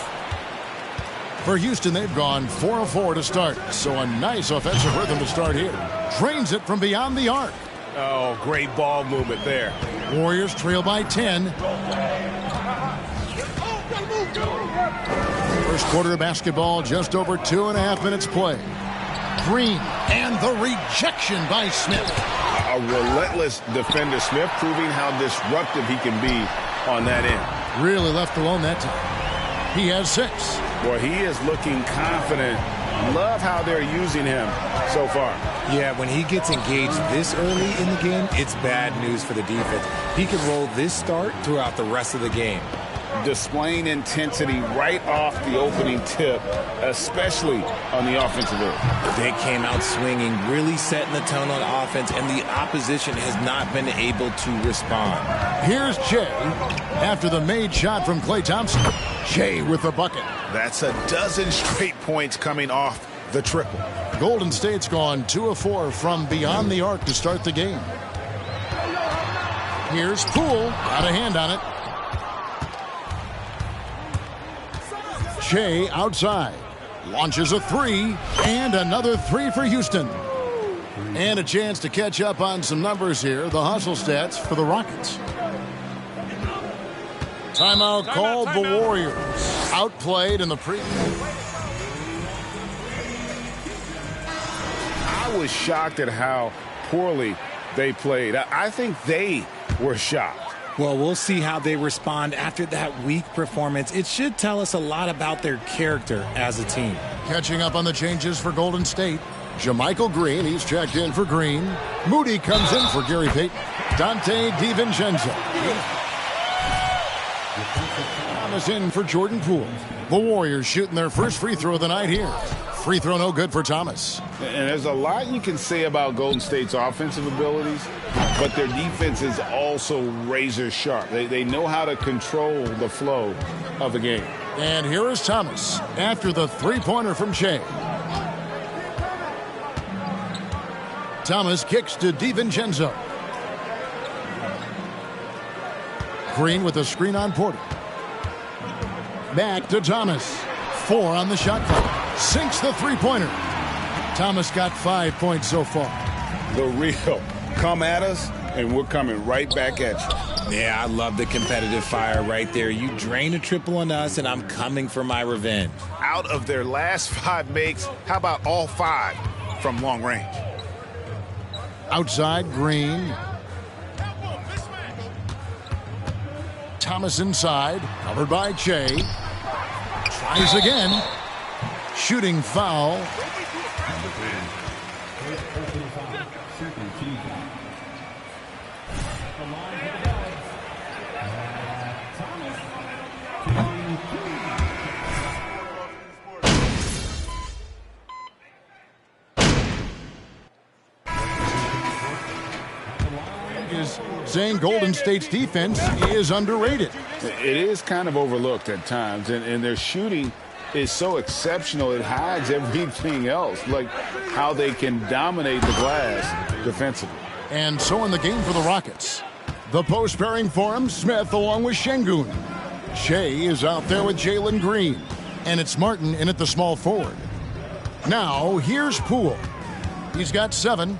For Houston, they've gone 4 of 4 to start. So a nice offensive rhythm to start here. Drains it from beyond the arc. Oh, great ball movement there. Warriors trail by 10. First quarter of basketball, just over 2.5 minutes play. Green, and the rejection by Smith. A relentless defender, Smith, proving how disruptive he can be on that end. Really left alone that time. He has 6. Well, he is looking confident. Love how they're using him so far. Yeah, when he gets engaged this early in the game, it's bad news for the defense. He could roll this start throughout the rest of the game. Displaying intensity right off the opening tip, especially on the offensive end. They came out swinging, really setting the tone on offense, and the opposition has not been able to respond. Here's Shea after the made shot from Klay Thompson. Shea with the bucket. That's a dozen straight points coming off the triple. Golden State's gone 2 of 4 from beyond the arc to start the game. Here's Poole. Got a hand on it. Shea outside. Launches a 3. And another 3 for Houston. And a chance to catch up on some numbers here. The hustle stats for the Rockets. Timeout called. The Warriors outplayed in the preview. I was shocked at how poorly they played. I think they were shocked. Well, we'll see how they respond after that weak performance. It should tell us a lot about their character as a team. Catching up on the changes for Golden State. JaMychal Green, he's checked in for Green. Moody comes in for Gary Payton. Dante DiVincenzo. Thomas in for Jordan Poole. The Warriors shooting their first free throw of the night here. Free throw no good for Thomas. And there's a lot you can say about Golden State's offensive abilities, but their defense is also razor sharp. They know how to control the flow of the game. And here is Thomas after the three-pointer from Shea. Thomas kicks to DiVincenzo. Green with a screen on Porter. Back to Thomas. 4 on the shot clock. Sinks the three-pointer. Thomas got 5 points so far. The real come at us, and we're coming right back at you. Yeah, I love the competitive fire right there. You drain a triple on us, and I'm coming for my revenge. Out of their last 5 makes, how about all 5 from long range? Outside, Green. Thomas inside, covered by Shea. Tries again. Shooting foul. Is saying Golden State's defense is underrated. It is kind of overlooked at times, and their shooting is so exceptional it hides everything else, like how they can dominate the glass defensively. And so in the game for the Rockets, the post pairing for him, Smith along with Şengün. Shea is out there with Jalen Green, and it's Martin in at the small forward. Now here's Poole. He's got 7.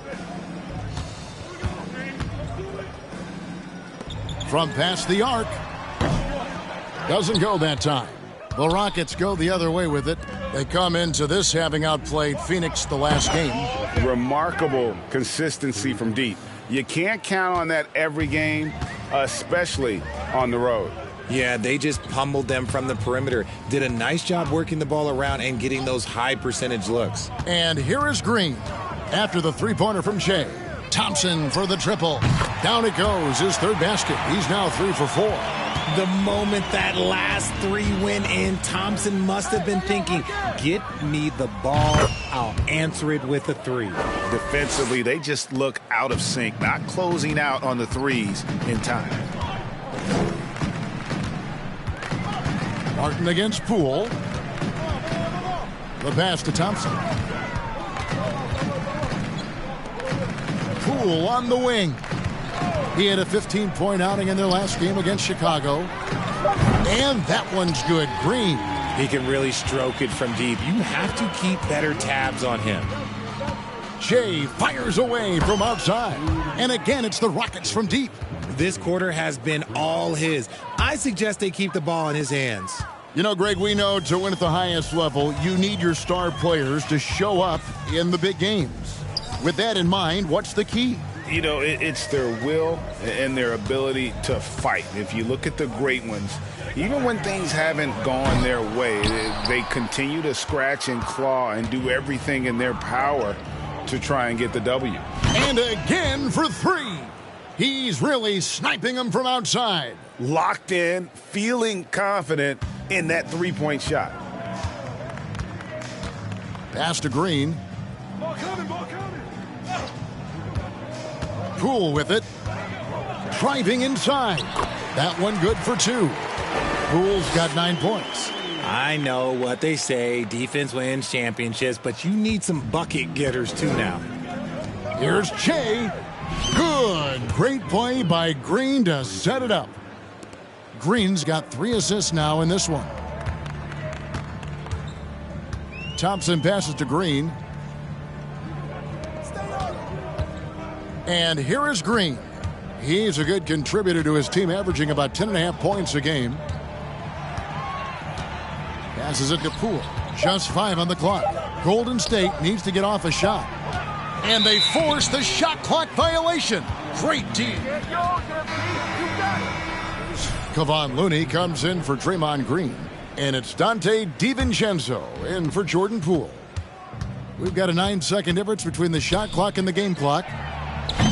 From past the arc. Doesn't go that time. The Rockets go the other way with it. They come into this having outplayed Phoenix the last game. Remarkable consistency from deep. You can't count on that every game, especially on the road. Yeah, they just pummeled them from the perimeter. Did a nice job working the ball around and getting those high percentage looks. And here is Green after the three-pointer from Shea. Thompson for the triple. Down it goes, his third basket. He's now 3 for 4. The moment that last three went in, Thompson must have been thinking, get me the ball, I'll answer it with a three. Defensively, they just look out of sync, not closing out on the threes in time. Martin against Poole. The pass to Thompson. Poole on the wing. He had a 15-point outing in their last game against Chicago. And that one's good. Green. He can really stroke it from deep. You have to keep better tabs on him. Jay fires away from outside. And again, it's the Rockets from deep. This quarter has been all his. I suggest they keep the ball in his hands. You know, Greg, we know to win at the highest level, you need your star players to show up in the big games. With that in mind, what's the key? You know, it's their will and their ability to fight. If you look at the great ones, even when things haven't gone their way, they continue to scratch and claw and do everything in their power to try and get the W. And again for three. He's really sniping them from outside. Locked in, feeling confident in that three-point shot. Pass to Green. Poole with it. Driving inside. That one good for two. Poole's got 9 points. I know what they say, defense wins championships, but you need some bucket getters too now. Here's Che. Good. Great play by Green to set it up. Green's got 3 assists now in this one. Thompson passes to Green. And here is Green. He's a good contributor to his team, averaging about 10.5 points a game. Passes it to Poole. Just 5 on the clock. Golden State needs to get off a shot. And they force the shot clock violation. Great D. Kevon Looney comes in for Draymond Green. And it's Dante DiVincenzo in for Jordan Poole. We've got a 9-second difference between the shot clock and the game clock.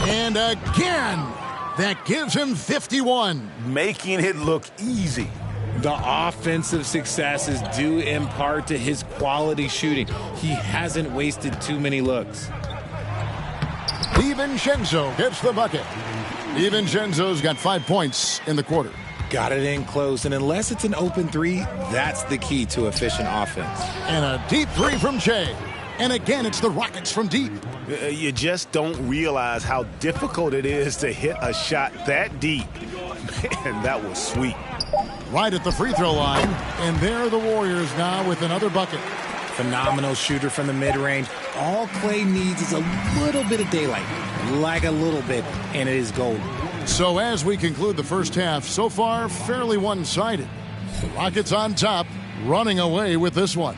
And again, that gives him 51. Making it look easy. The offensive success is due in part to his quality shooting. He hasn't wasted too many looks. DiVincenzo gets the bucket. DiVincenzo's got 5 points in the quarter. Got it in close, and unless it's an open three, that's the key to efficient offense. And a deep three from Che. And again, it's the Rockets from deep. You just don't realize how difficult it is to hit a shot that deep. Man, that was sweet. Right at the free throw line. And there are the Warriors now with another bucket. Phenomenal shooter from the mid-range. All Clay needs is a little bit of daylight. Like a little bit, and it is gold. So as we conclude the first half, so far fairly one-sided. The Rockets on top, running away with this one.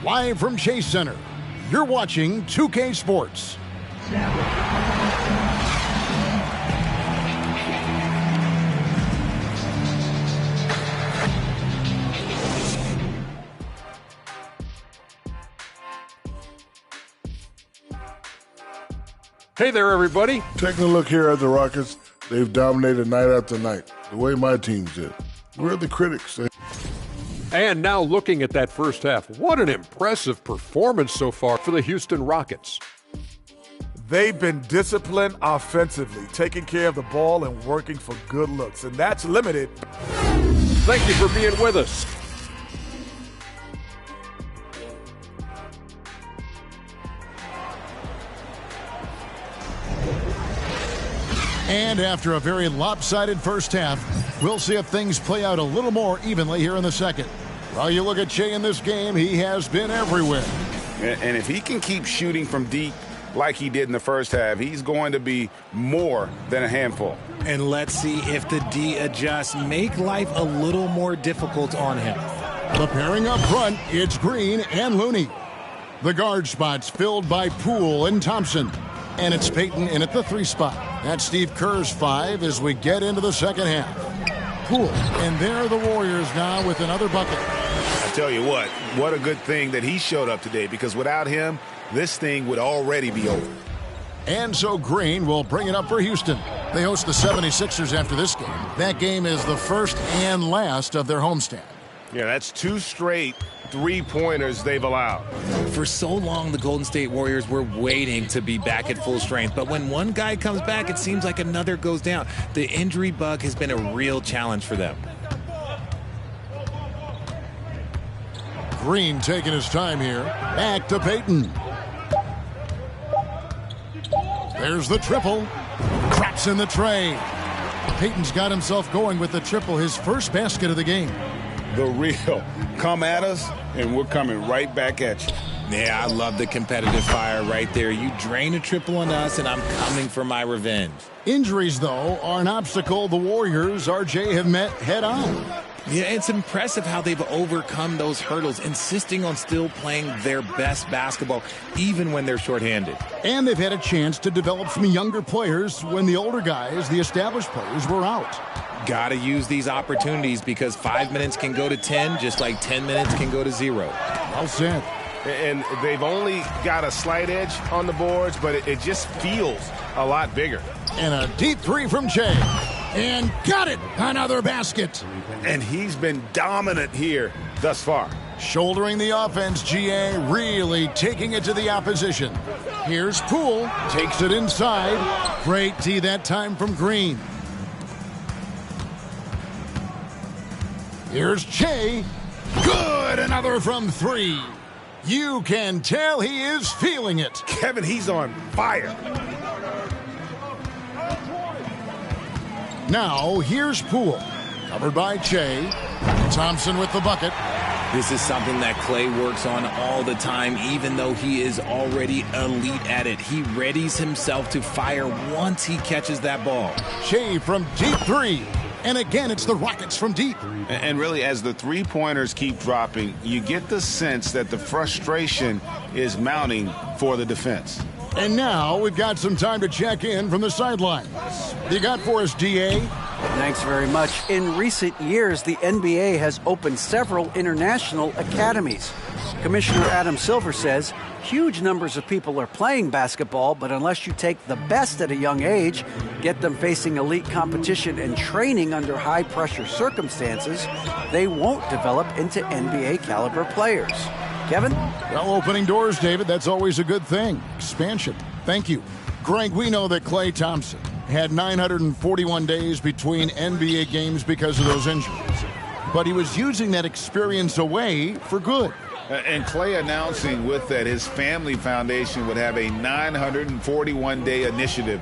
Live from Chase Center, you're watching 2K Sports. Hey there, everybody. Taking a look here at the Rockets, they've dominated night after night, the way my teams did. We're the critics. And now looking at that first half, what an impressive performance so far for the Houston Rockets. They've been disciplined offensively, taking care of the ball and working for good looks, and that's limited. Thank you for being with us. And after a very lopsided first half, we'll see if things play out a little more evenly here in the second. While you look at Che in this game, he has been everywhere. And if he can keep shooting from deep like he did in the first half, he's going to be more than a handful. And let's see if the D adjusts, make life a little more difficult on him. The pairing up front, it's Green and Looney. The guard spots filled by Poole and Thompson. And it's Payton in at the 3 spot. That's Steve Kerr's 5 as we get into the second half. Poole, and there are the Warriors now with another bucket. I tell you what a good thing that he showed up today, because without him, this thing would already be over. And so Green will bring it up for Houston. They host the 76ers after this game. That game is the first and last of their homestand. Yeah, that's 2 straight three-pointers they've allowed. For so long, the Golden State Warriors were waiting to be back at full strength. But when one guy comes back, it seems like another goes down. The injury bug has been a real challenge for them. Green taking his time here. Back to Payton. There's the triple. Craps in the tray. Payton's got himself going with the triple, his first basket of the game. The real. Come at us, and we're coming right back at you. Yeah, I love the competitive fire right there. You drain a triple on us, and I'm coming for my revenge. Injuries, though, are an obstacle the Warriors, RJ, have met head-on. Yeah, it's impressive how they've overcome those hurdles, insisting on still playing their best basketball, even when they're shorthanded. And they've had a chance to develop some younger players when the older guys, the established players, were out. Got to use these opportunities because 5 minutes can go to 10, just like 10 minutes can go to 0. Well said. And they've only got a slight edge on the boards, but it just feels a lot bigger. And a deep three from Jay. And got it! Another basket. And he's been dominant here thus far. Shouldering the offense, GA really taking it to the opposition. Here's Poole. Takes it inside. Great D that time from Green. Here's Che. Good! Another from 3. You can tell he is feeling it. Kevin, he's on fire. Now, here's Poole. Covered by Che. Thompson with the bucket. This is something that Clay works on all the time, even though he is already elite at it. He readies himself to fire once he catches that ball. Che from deep 3. And again, it's the Rockets from deep. And really, as the three-pointers keep dropping, you get the sense that the frustration is mounting for the defense. And now we've got some time to check in from the sideline. You got for us, DA? Thanks very much. In recent years, the NBA has opened several international academies. Commissioner Adam Silver says huge numbers of people are playing basketball, but unless you take the best at a young age, get them facing elite competition and training under high-pressure circumstances, they won't develop into NBA-caliber players. Kevin? Well, opening doors, David, that's always a good thing. Expansion. Thank you. Greg, we know that Klay Thompson had 941 days between NBA games because of those injuries. But he was using that experience away for good. And Clay announcing with that his family foundation would have a 941-day initiative.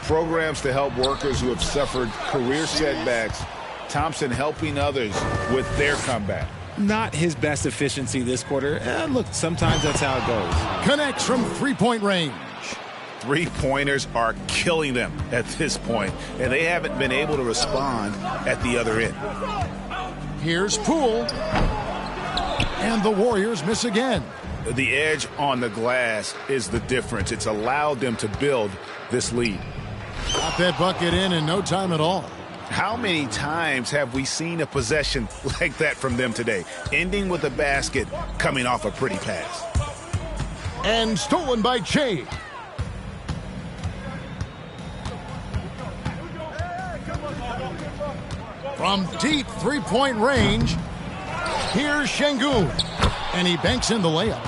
Programs to help workers who have suffered career setbacks. Thompson helping others with their comeback. Not his best efficiency this quarter. Look, sometimes that's how it goes. Connects from three-point range. Three-pointers are killing them at this point, and they haven't been able to respond at the other end. Here's Poole. And the Warriors miss again. The edge on the glass is the difference. It's allowed them to build this lead. Got that bucket in no time at all. How many times have we seen a possession like that from them today? Ending with a basket, coming off a pretty pass. And stolen by Che. From deep three-point range, here's Şengün. And he banks in the layup.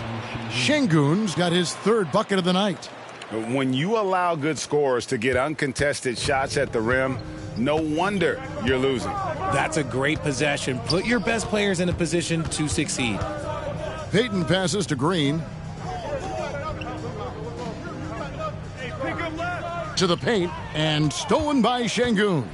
Şengün's got his third bucket of the night. When you allow good scorers to get uncontested shots at the rim, no wonder you're losing. That's a great possession. Put your best players in a position to succeed. Payton passes to Green. To the paint, and stolen by Şengün.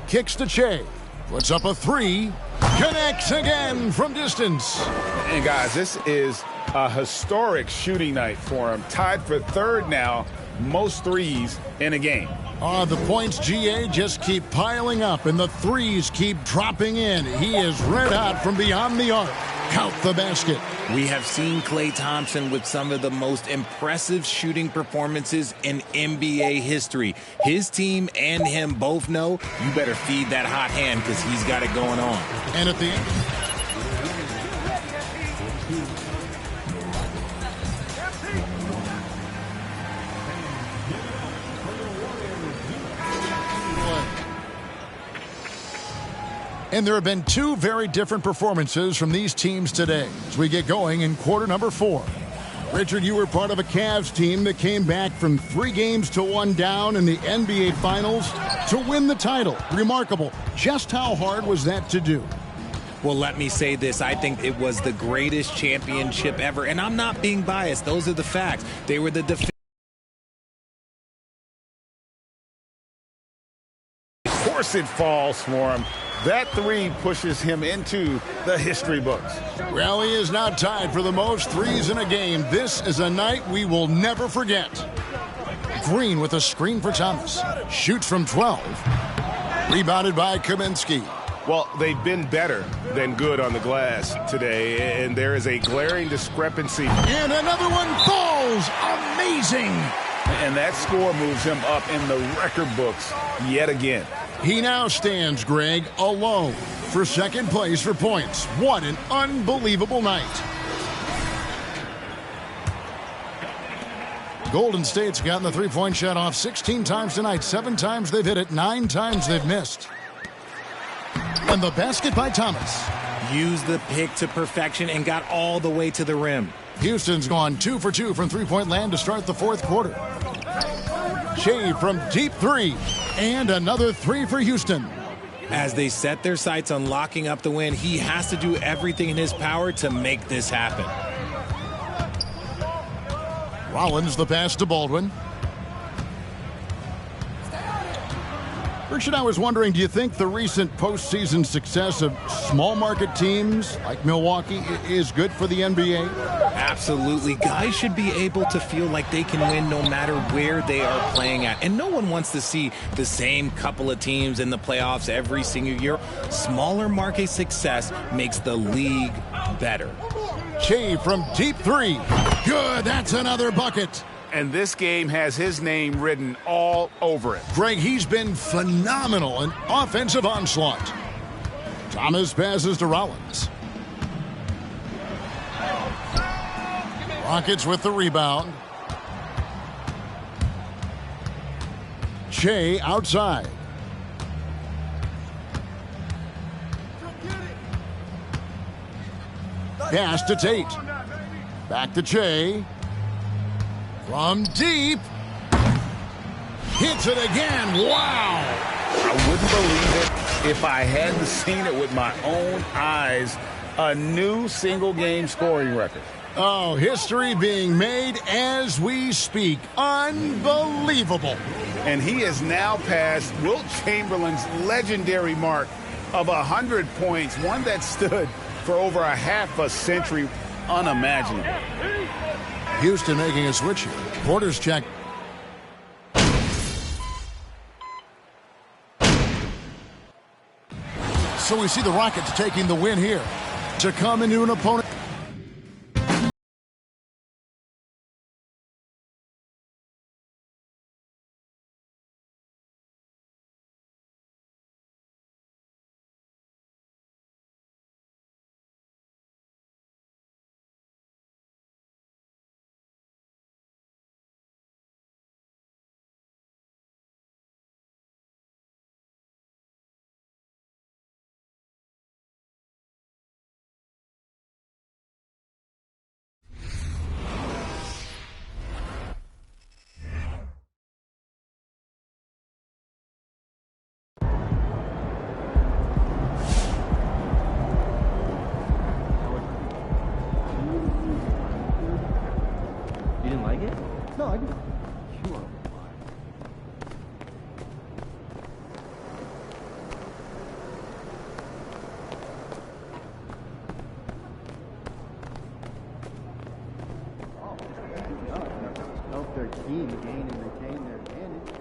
Kicks to Che. Puts up a 3. Connects again from distance. And guys, this is a historic shooting night for him. Tied for third now, most threes in a game. The points, GA, just keep piling up, and the threes keep dropping in. He is red hot from beyond the arc. Count the basket. We have seen Klay Thompson with some of the most impressive shooting performances in NBA history. His team and him both know you better feed that hot hand because he's got it going on. And at the end, And there have been two very different performances from these teams today as we get going in quarter number 4. Richard, you were part of a Cavs team that came back from 3 games to 1 down in the NBA Finals to win the title. Remarkable. Just how hard was that to do? Well, let me say this. I think it was the greatest championship ever. And I'm not being biased. Those are the facts. They were the defenders. Of course it falls for him. That 3 pushes him into the history books. Well, he is now tied for the most threes in a game. This is a night we will never forget. Green with a screen for Thomas. Shoots from 12. Rebounded by Kaminsky. Well, they've been better than good on the glass today, and there is a glaring discrepancy. And another one falls. Amazing. And that score moves him up in the record books yet again. He now stands, Greg, alone for second place for points. What an unbelievable night. Golden State's gotten the three-point shot off 16 times tonight. 7 times they've hit it, 9 times they've missed. And the basket by Thomas. Used the pick to perfection and got all the way to the rim. Houston's gone 2 for 2 from three-point land to start the fourth quarter. Shea from deep 3. And another 3 for Houston. As they set their sights on locking up the win, he has to do everything in his power to make this happen. Rollins the pass to Baldwin. Richard, I was wondering, do you think the recent postseason success of small market teams like Milwaukee is good for the NBA? Absolutely. Guys should be able to feel like they can win no matter where they are playing at. And no one wants to see the same couple of teams in the playoffs every single year. Smaller market success makes the league better. Shea from deep 3. Good. That's another bucket. And this game has his name written all over it. Greg, he's been phenomenal in offensive onslaught. Thomas passes to Rollins. Rockets with the rebound. Shea outside. Pass to Tate. Back to Shea. From deep. Hits it again. Wow. I wouldn't believe it if I hadn't seen it with my own eyes. A new single-game scoring record. Oh, history being made as we speak. Unbelievable. And he has now passed Wilt Chamberlain's legendary mark of 100 points, one that stood for over a half a century. Unimaginable. Houston making a switch here. Porter's check. So we see the Rockets taking the win here to come into an opponent. No, I didn't. Sure. Help their team gain and retain their advantage.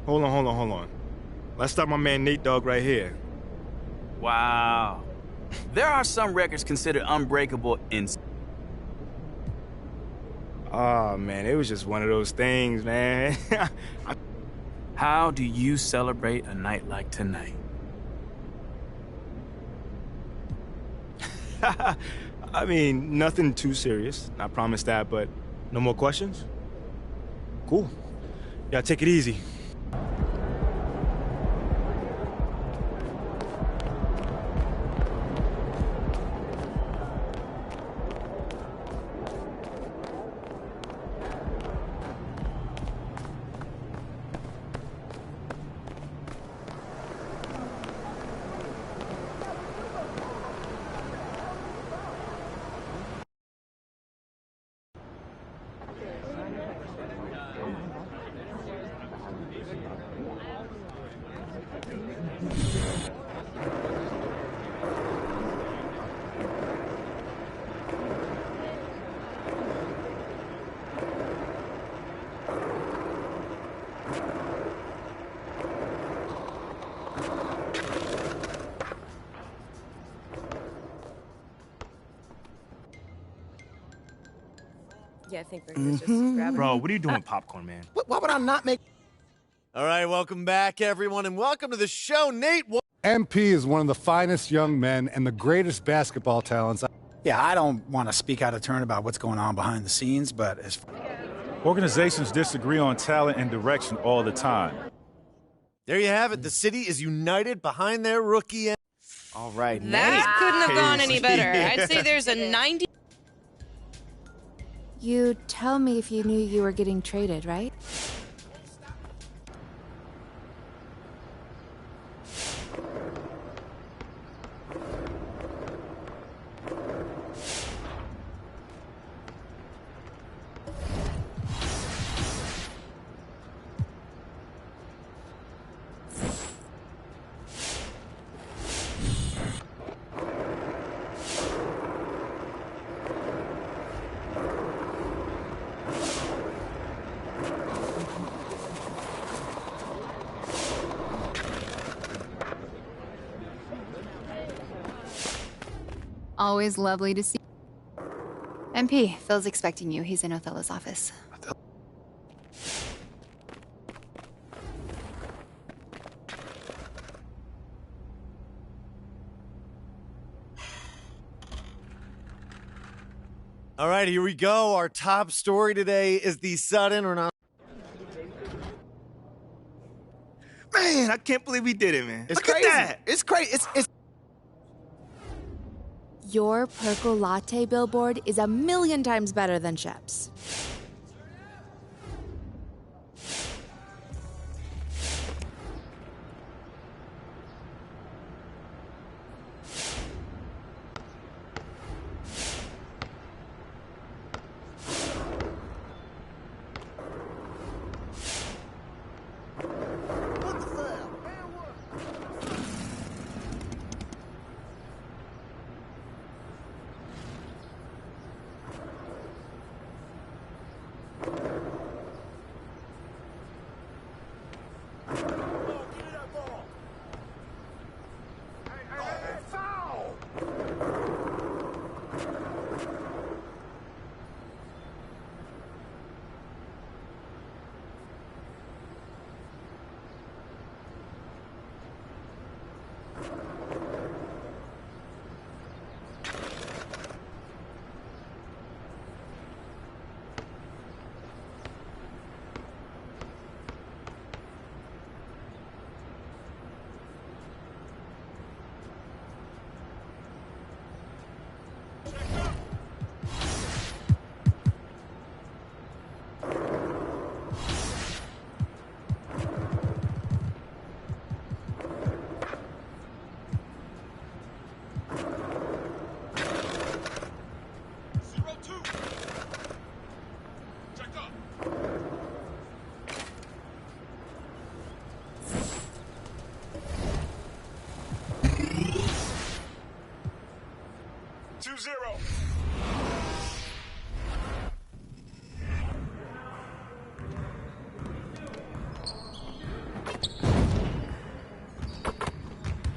Hold on. Let's start my man Nate Dogg right here. Wow. There are some records considered unbreakable in... Oh, man, it was just one of those things, man. How do you celebrate a night like tonight? I mean, nothing too serious. I promise that, but no more questions? Cool. Yeah, take it easy. Yeah, I think we're just grabbing. Bro, what are you doing with popcorn, man? Why would I not make? All right, welcome back, everyone, and welcome to the show, Nate. MP is one of the finest young men and the greatest basketball talents. Yeah, I don't want to speak out of turn about what's going on behind the scenes, but as Organizations disagree on talent and direction all the time. there you have it, the city is united behind their rookie. All right, That couldn't have gone any better. Yeah. I'd say there's a 90. You tell me if you knew you were getting traded, right? Always lovely to see. MP, Phil's expecting you. He's in Othello's office. All right, here we go. Our top story today is the sudden or not. Man, I can't believe we did it, man. It's Look crazy. at that. It's crazy. It's Your Perco Latte billboard is 1,000,000 times better than Shep's.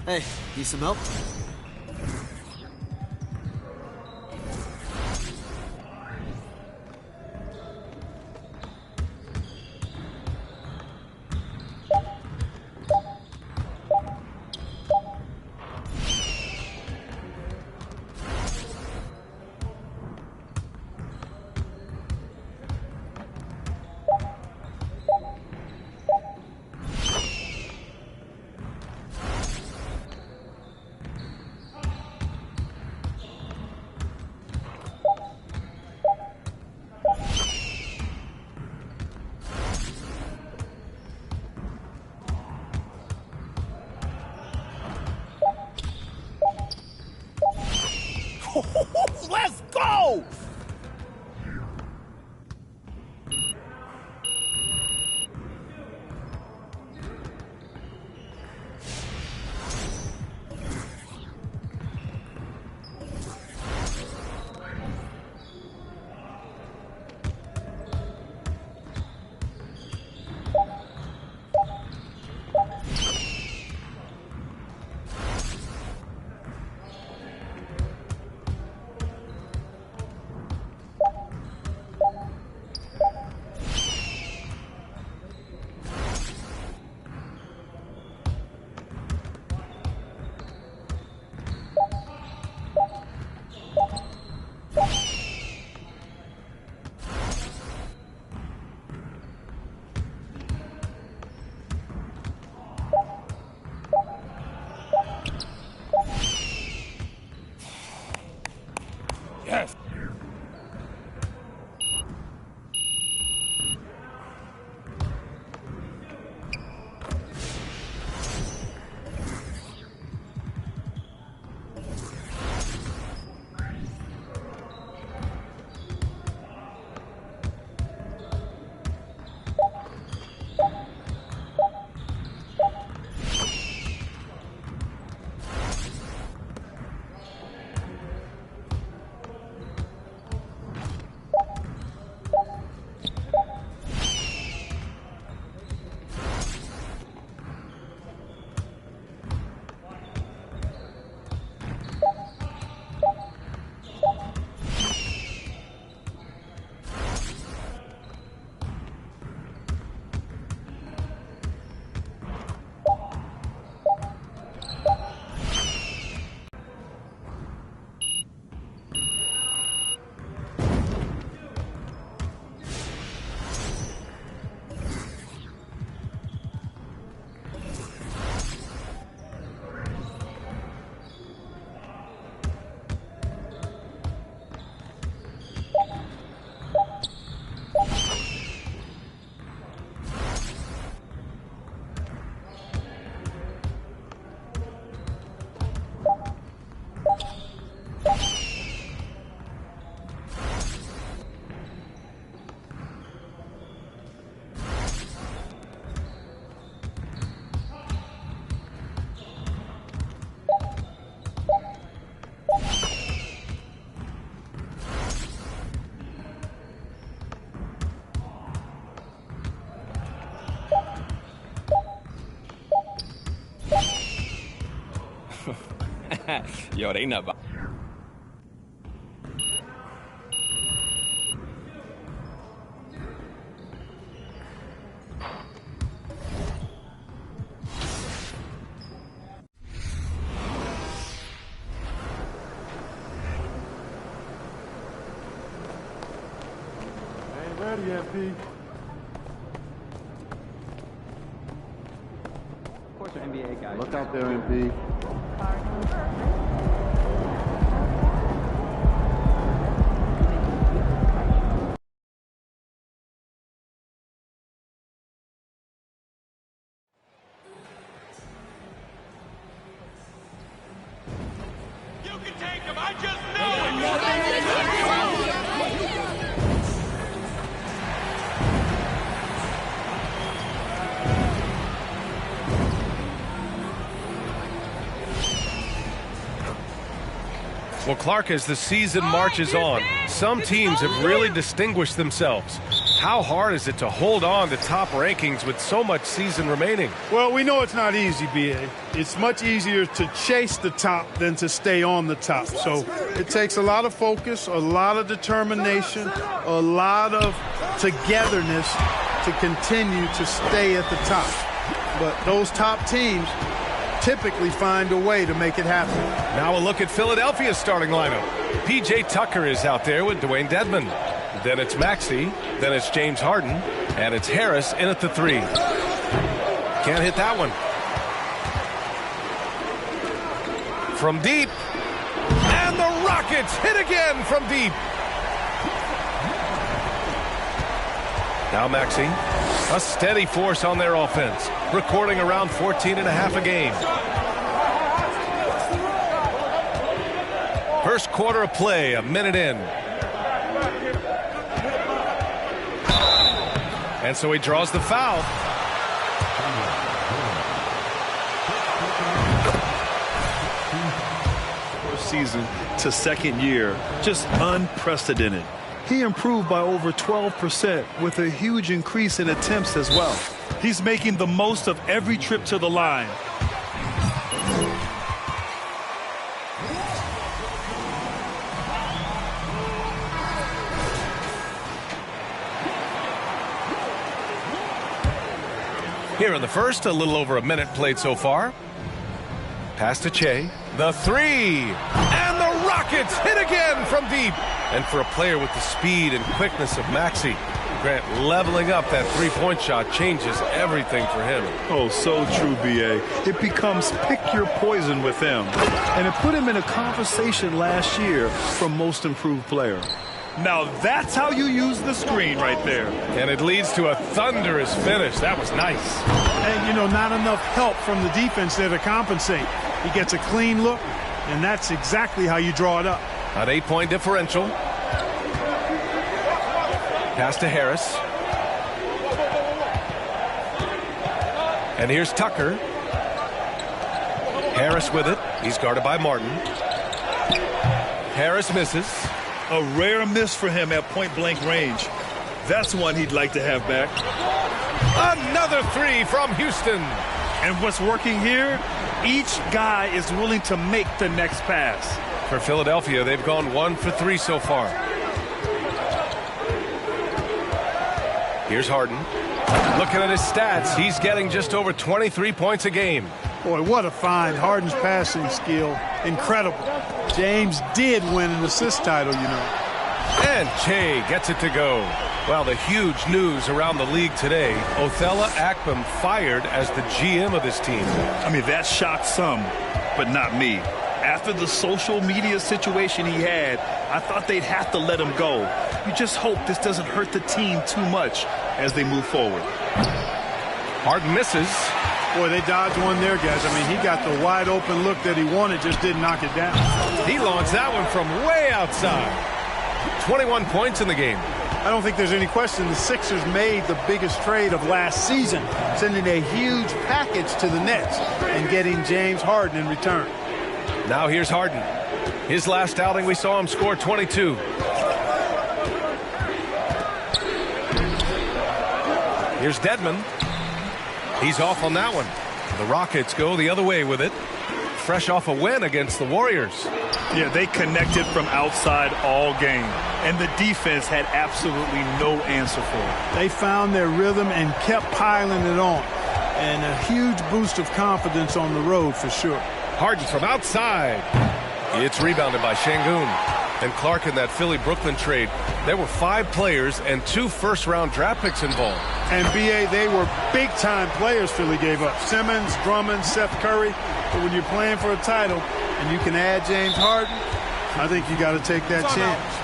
Hey, need some help? Let's go! Yes. Giờ đấy nè bà. Ain't ready yet, P. Of course, our NBA guys. Look out there, MP. Well, Clark, as the season marches on, some teams have really distinguished themselves. How hard is it to hold on to top rankings with so much season remaining? Well, we know it's not easy, B.A. It's much easier to chase the top than to stay on the top. So it takes a lot of focus, a lot of determination, a lot of togetherness to continue to stay at the top. But those top teams typically find a way to make it happen. Now a look at Philadelphia's starting lineup. P.J. Tucker is out there with Dwayne Dedmon. Then it's Maxey, then it's James Harden, and it's Harris in at the 3. Can't hit that one. From deep, and the Rockets hit again from deep. Now Maxey, a steady force on their offense, recording around 14.5 a game. First quarter of play, a minute in. And so he draws the foul. First season to second year, just unprecedented. He improved by over 12% with a huge increase in attempts as well. He's making the most of every trip to the line. Here in the first, a little over a minute played so far. Pass to Che. The three. And the Rockets hit again from deep. And for a player with the speed and quickness of Maxey, Grant, leveling up that three-point shot changes everything for him. Oh, so true, B.A. It becomes pick your poison with him. And it put him in a conversation last year for most improved player. Now that's how you use the screen right there. And it leads to a thunderous finish. That was nice. And, you know, not enough help from the defense there to compensate. He gets a clean look, and that's exactly how you draw it up. An 8-point differential. Pass to Harris. And here's Tucker. Harris with it. He's guarded by Martin. Harris misses. A rare miss for him at point-blank range. That's one he'd like to have back. Another three from Houston. And what's working here? Each guy is willing to make the next pass. For Philadelphia, they've gone 1 for 3 so far. Here's Harden. Looking at his stats, he's getting just over 23 points a game. Boy, what a find. Harden's passing skill. Incredible. James did win an assist title, you know. And Che gets it to go. Well, the huge news around the league today, Othello Akpom fired as the GM of this team. I mean, that shocked some, but not me. After the social media situation he had, I thought they'd have to let him go. You just hope this doesn't hurt the team too much as they move forward. Harden misses. Boy, they dodged one there, guys. I mean, he got the wide open look that he wanted, just didn't knock it down. He launched that one from way outside. 21 points in the game. I don't think there's any question the Sixers made the biggest trade of last season, sending a huge package to the Nets and getting James Harden in return. Now here's Harden. His last outing, we saw him score 22. Here's Dedmon. He's off on that one. The Rockets go the other way with it. Fresh off a win against the Warriors. Yeah, they connected from outside all game. And the defense had absolutely no answer for it. They found their rhythm and kept piling it on. And a huge boost of confidence on the road for sure. Harden from outside. It's rebounded by Şengün. And Clark in that Philly-Brooklyn trade, there were 5 players and 2 first-round draft picks involved. And, B.A., they were big-time players Philly gave up. Simmons, Drummond, Seth Curry. But when you're playing for a title and you can add James Harden, I think you got to take that chance.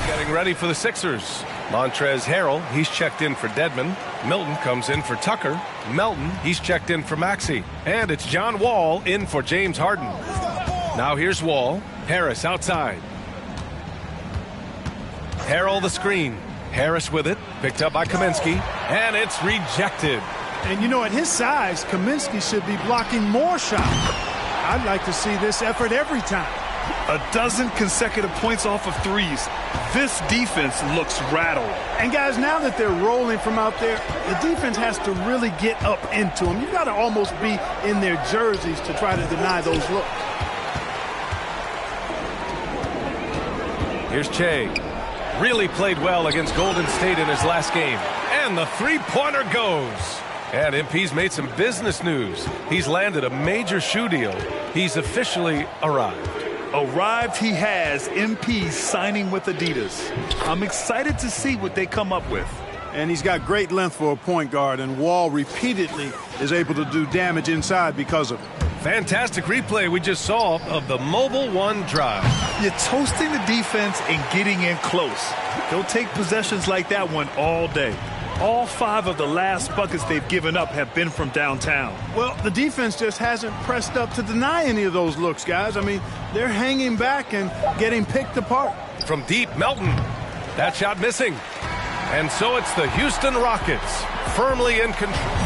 Getting ready for the Sixers. Montrezl Harrell, he's checked in for Dedmon. Milton comes in for Tucker. Melton, he's checked in for Maxey. And it's John Wall in for James Harden. Now here's Wall. Harris outside. Harrell the screen. Harris with it. Picked up by Kaminsky. And it's rejected. And you know, at his size, Kaminsky should be blocking more shots. I'd like to see this effort every time. 12 consecutive points off of threes. This defense looks rattled. And guys, now that they're rolling from out there, the defense has to really get up into them. You've got to almost be in their jerseys to try to deny those looks. Here's Che. Really played well against Golden State in his last game. And the three-pointer goes. And MP's made some business news. He's landed a major shoe deal. He's officially arrived. Arrived he has. MP signing with Adidas. I'm excited to see what they come up with. And he's got great length for a point guard, and Wall repeatedly is able to do damage inside because of it. Fantastic replay we just saw of the mobile one drive. You're toasting the defense and getting in close. They'll take possessions like that one all day. All 5 of the last buckets they've given up have been from downtown. Well, the defense just hasn't pressed up to deny any of those looks, guys. I mean, they're hanging back and getting picked apart. From deep, Melton. That shot missing. And so it's the Houston Rockets firmly in control.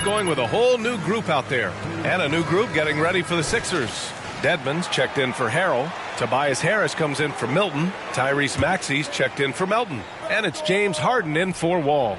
Going with a whole new group out there, and a new group getting ready for the Sixers. Dedmon's checked in for Harrell. Tobias Harris comes in for Milton. Tyrese Maxey's checked in for Melton. And it's James Harden in for Wall.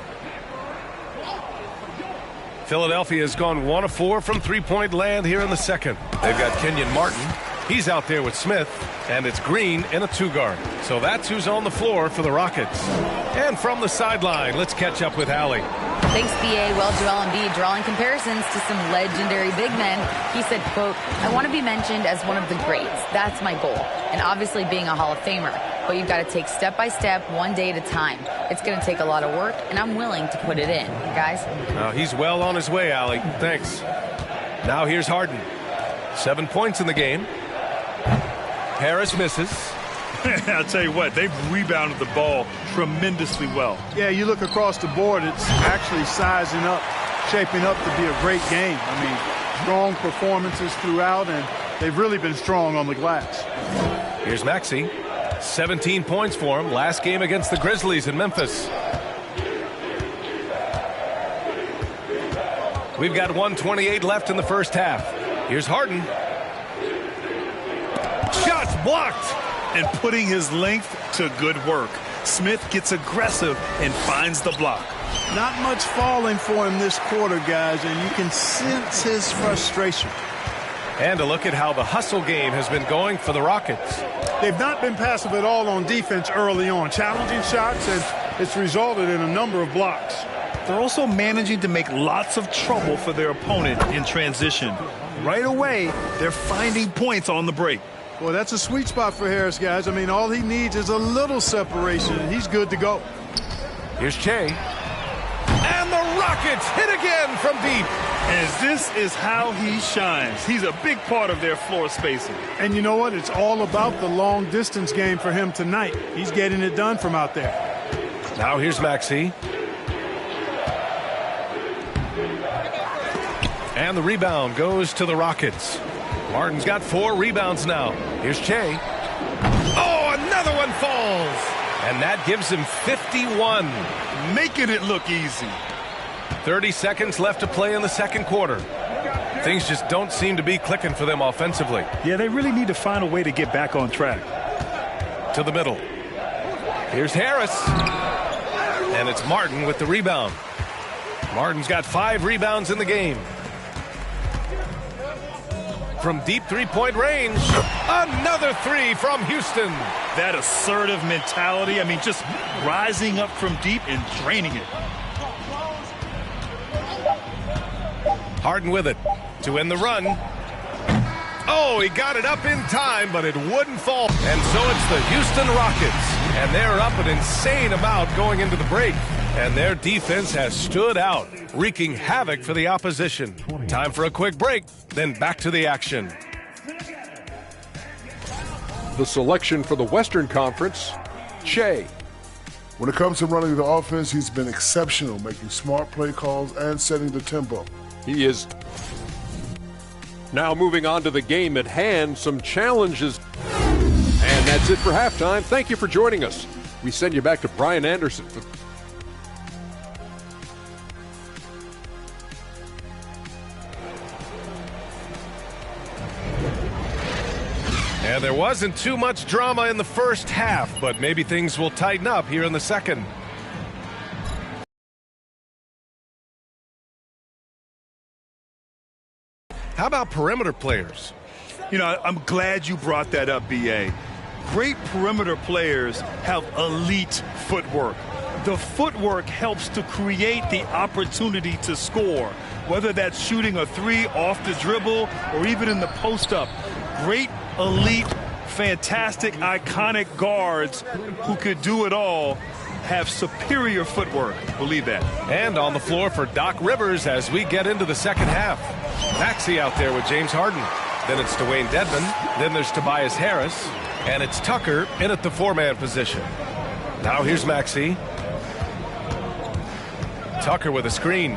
Philadelphia has gone 1 of 4 from three-point land here in the second. They've got Kenyon Martin. He's out there with Smith. And it's Green in a 2-guard. So that's who's on the floor for the Rockets. And from the sideline, let's catch up with Allie. Thanks, BA. Well, Joel Embiid drawing comparisons to some legendary big men. He said, quote, "I want to be mentioned as one of the greats. That's my goal. And obviously being a Hall of Famer. But you've got to take step by step, one day at a time. It's going to take a lot of work, and I'm willing to put it in." Guys? He's well on his way, Allie. Thanks. Now here's Harden. 7 points in the game. Harris misses. I'll tell you what, they've rebounded the ball tremendously well. Yeah, you look across the board, it's actually sizing up, shaping up to be a great game. I mean, strong performances throughout, and they've really been strong on the glass. Here's Maxey. 17 points for him. Last game against the Grizzlies in Memphis. We've got 1:28 left in the first half. Here's Harden. Shots blocked. And putting his length to good work. Smith gets aggressive and finds the block. Not much falling for him this quarter, guys, and you can sense his frustration. And a look at how the hustle game has been going for the Rockets. They've not been passive at all on defense early on. Challenging shots, and it's resulted in a number of blocks. They're also managing to make lots of trouble for their opponent in transition. Right away, they're finding points on the break. Well, that's a sweet spot for Harris, guys. I mean, all he needs is a little separation, and he's good to go. Here's Che. And the Rockets hit again from deep. And this is how he shines. He's a big part of their floor spacing. And you know what? It's all about the long-distance game for him tonight. He's getting it done from out there. Now here's Maxey. And the rebound goes to the Rockets. Martin's got 4 rebounds now. Here's Che. Oh, another one falls. And that gives him 51. Making it look easy. 30 seconds left to play in the second quarter. Things just don't seem to be clicking for them offensively. Yeah, they really need to find a way to get back on track. To the middle. Here's Harris. And it's Martin with the rebound. Martin's got 5 rebounds in the game. From deep three-point range, another 3 from Houston. That assertive mentality, I mean, just rising up from deep and draining it. Harden with it to end the run. Oh, he got it up in time, but it wouldn't fall. And so it's the Houston Rockets, and they're up an insane amount going into the break. And their defense has stood out, wreaking havoc for the opposition. Time for a quick break, then back to the action. The selection for the Western Conference, Che. When it comes to running the offense, he's been exceptional, making smart play calls and setting the tempo. He is. Now moving on to the game at hand, some challenges. And that's it for halftime. Thank you for joining us. We send you back to Brian Anderson. And there wasn't too much drama in the first half, but maybe things will tighten up here in the second. How about perimeter players? You know, I'm glad you brought that up, BA. Great perimeter players have elite footwork. The footwork helps to create the opportunity to score, whether that's shooting a three off the dribble or even in the post-up. Great, elite, fantastic, iconic guards who could do it all have superior footwork. Believe that. And on the floor for Doc Rivers as we get into the second half. Maxey out there with James Harden. Then it's Dwayne Dedmon. Then there's Tobias Harris. And it's Tucker in at the four-man position. Now here's Maxey. Tucker with a screen.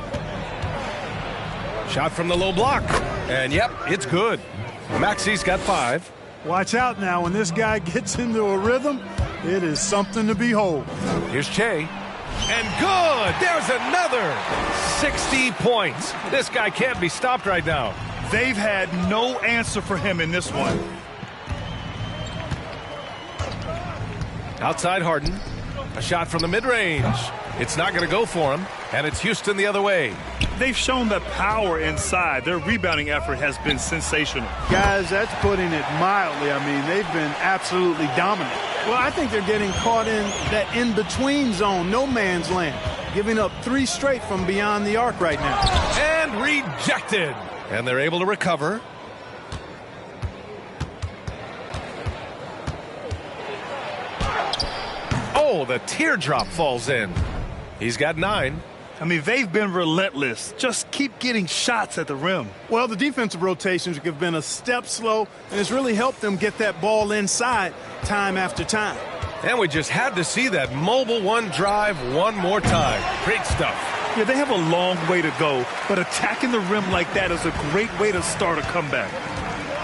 Shot from the low block. And yep, it's good. Maxey's got 5. Watch out now. When this guy gets into a rhythm, it is something to behold. Here's Che. And good! There's another 60 points. This guy can't be stopped right now. They've had no answer for him in this one. Outside Harden. A shot from the mid-range. It's not going to go for him, and it's Houston the other way. They've shown the power inside. Their rebounding effort has been sensational. Guys, that's putting it mildly. I mean, they've been absolutely dominant. Well, I think they're getting caught in that in-between zone, no man's land, giving up 3 straight from beyond the arc right now. And rejected. And they're able to recover. Oh, the teardrop falls in. He's got 9. I mean, they've been relentless. Just keep getting shots at the rim. Well, the defensive rotations have been a step slow, and it's really helped them get that ball inside time after time. And we just had to see that mobile one drive one more time. Great stuff. Yeah, they have a long way to go, but attacking the rim like that is a great way to start a comeback.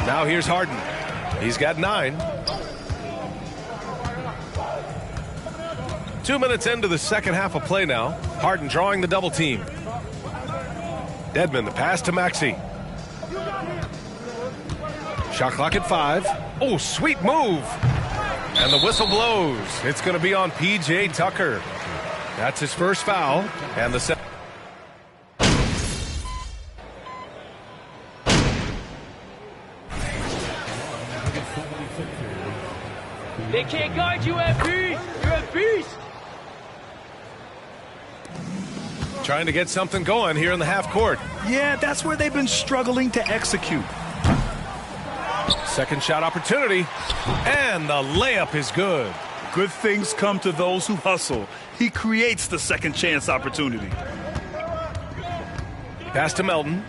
Now here's Harden. He's got 9. 2 minutes into the second half of play now. Harden drawing the double team. Dedmon, the pass to Maxey. Shot clock at 5. Oh, sweet move. And the whistle blows. It's going to be on P.J. Tucker. That's his first foul. And the second. They can't guard you at peace. You're at peace. Trying to get something going here in the half court. Yeah, that's where they've been struggling to execute. Second shot opportunity. And the layup is good. Good things come to those who hustle. He creates the second chance opportunity. Pass to Melton.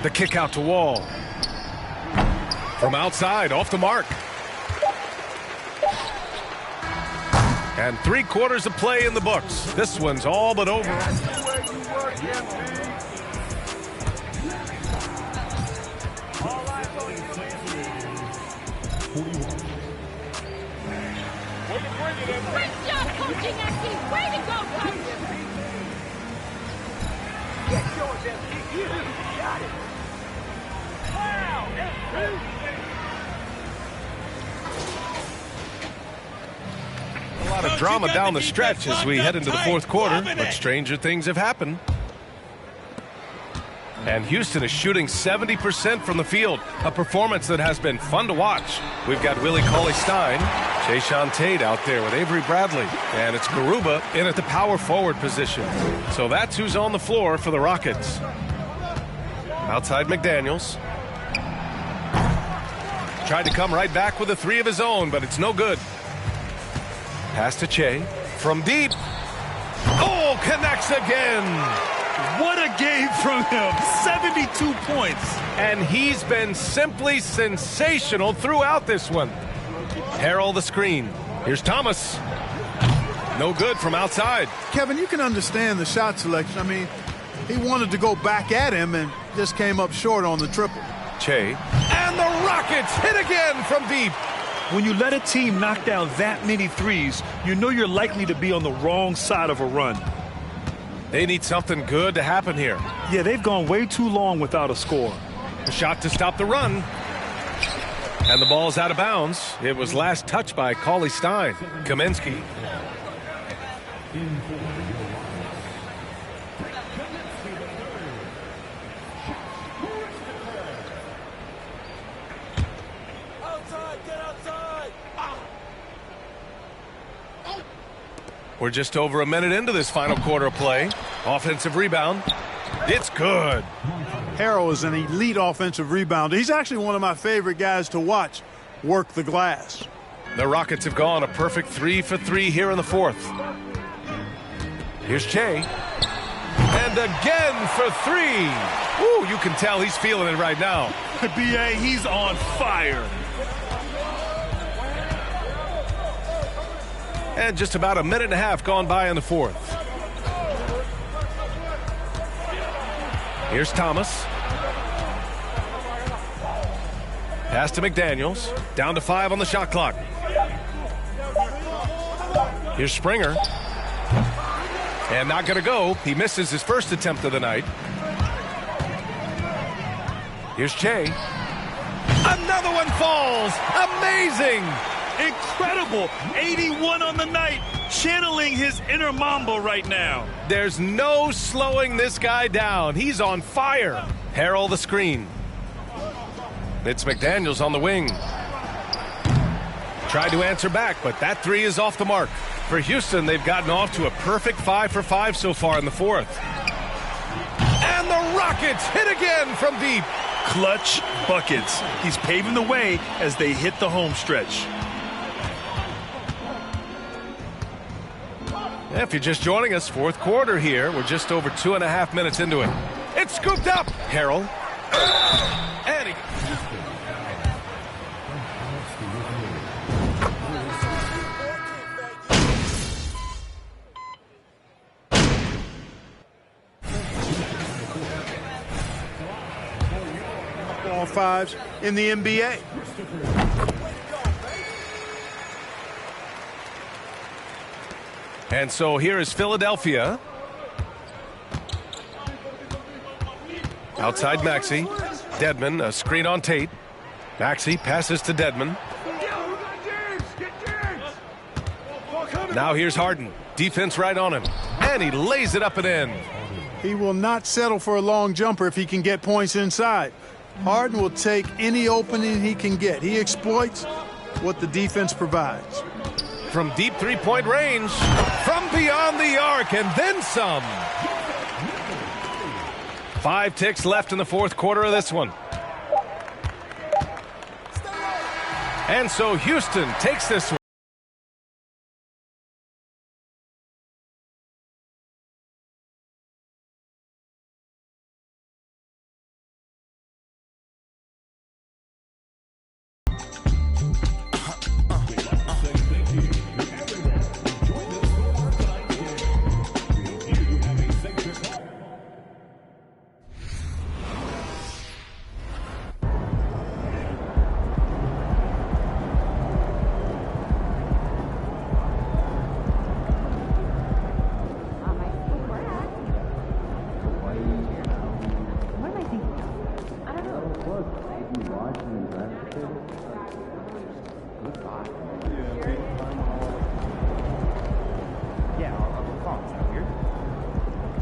The kick out to Wall. From outside, off the mark. And 3/4 of play in the books. This one's all but over. Great job coaching that team. Way to go, coach. Get yours, MP. You got it. Wow, MP. A lot of drama down the stretch as we head into the fourth quarter, but stranger things have happened. And Houston is shooting 70% from the field, a performance that has been fun to watch. We've got Willie Cauley-Stein, Jayshawn Tate out there with Avery Bradley, and it's Garuba in at the power forward position. So that's who's on the floor for the Rockets. Outside McDaniels. Tried to come right back with a 3 of his own, but it's no good. Pass to Che from deep. Oh, connects again. What a game from him. 72 points. And he's been simply sensational throughout this one. Harrell the screen. Here's Thomas. No good from outside. Kevin, you can understand the shot selection. I mean, he wanted to go back at him and just came up short on the triple. Che. And the Rockets hit again from deep. When you let a team knock down that many threes, you know you're likely to be on the wrong side of a run. They need something good to happen here. Yeah, they've gone way too long without a score. A shot to stop the run. And the ball's out of bounds. It was last touched by Cauley-Stein. Kaminsky. We're just over a minute into this final quarter of play. Offensive rebound. It's good. Harrell is an elite offensive rebounder. He's actually one of my favorite guys to watch work the glass. The Rockets have gone a perfect 3 for 3 here in the fourth. Here's Che. And again for 3. Ooh, you can tell he's feeling it right now. B.A., he's on fire. And just about a minute and a half gone by in the fourth. Here's Thomas. Pass to McDaniels. Down to 5 on the shot clock. Here's Springer. And not going to go. He misses his first attempt of the night. Here's Che. Another one falls. Amazing. Incredible. 81 on the night. Channeling his inner Mamba right now. There's no slowing this guy down. He's on fire. Harrell the screen. It's McDaniels on the wing. Tried to answer back, but that 3 is off the mark. For Houston, they've gotten off to a perfect 5 for 5 so far in the fourth. And the Rockets hit again from deep. Clutch buckets. He's paving the way as they hit the home stretch. If you're just joining us, fourth quarter here. We're just over 2.5 minutes into it. It's scooped up. Harrell. And he... Ball 5s in the NBA. And so here is Philadelphia. Outside Maxey. Dedmon, a screen on Tate. Maxey passes to Dedmon. Now here's Harden. Defense right on him. And he lays it up and in. He will not settle for a long jumper if he can get points inside. Harden will take any opening he can get. He exploits what the defense provides. From deep three-point range, from beyond the arc, and then some. 5 ticks left in the fourth quarter of this one. And so Houston takes this one.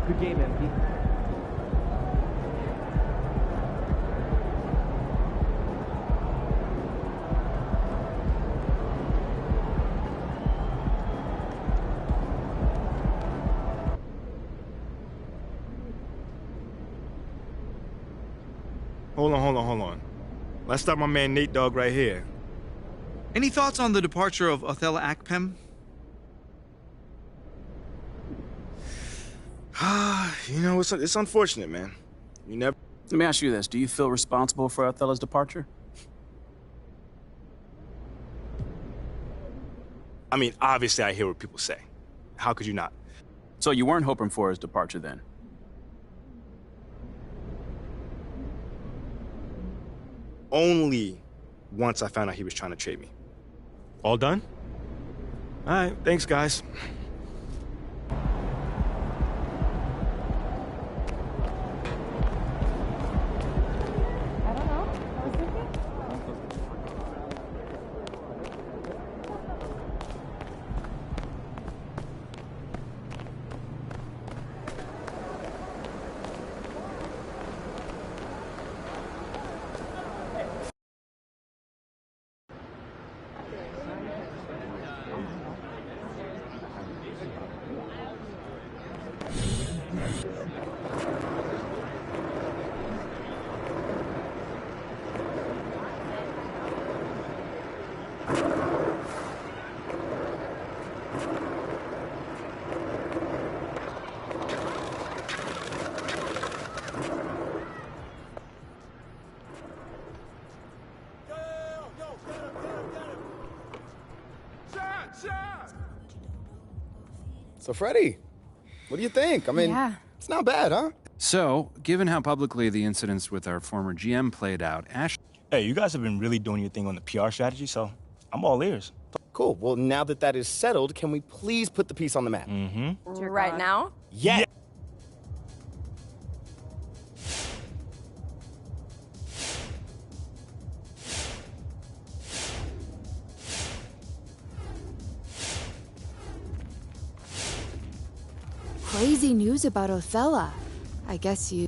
Good game, MP. Hold on. Let's start my man Nate Dogg right here. Any thoughts on the departure of Othello Akpem? You know, it's unfortunate, man. You never... Let me ask you this. Do you feel responsible for Othello's departure? I mean, obviously I hear what people say. How could you not? So you weren't hoping for his departure then? Only once I found out he was trying to trade me. All done? All right, thanks, guys. So, Freddie, what do you think? I mean, it's not bad, huh? So, given how publicly the incidents with our former GM played out, Ash... Hey, you guys have been really doing your thing on the PR strategy, so I'm all ears. Cool. Well, now that that is settled, can we please put the piece on the map? Mm-hmm. Right now? Yeah. Crazy news about Othello. I guess you...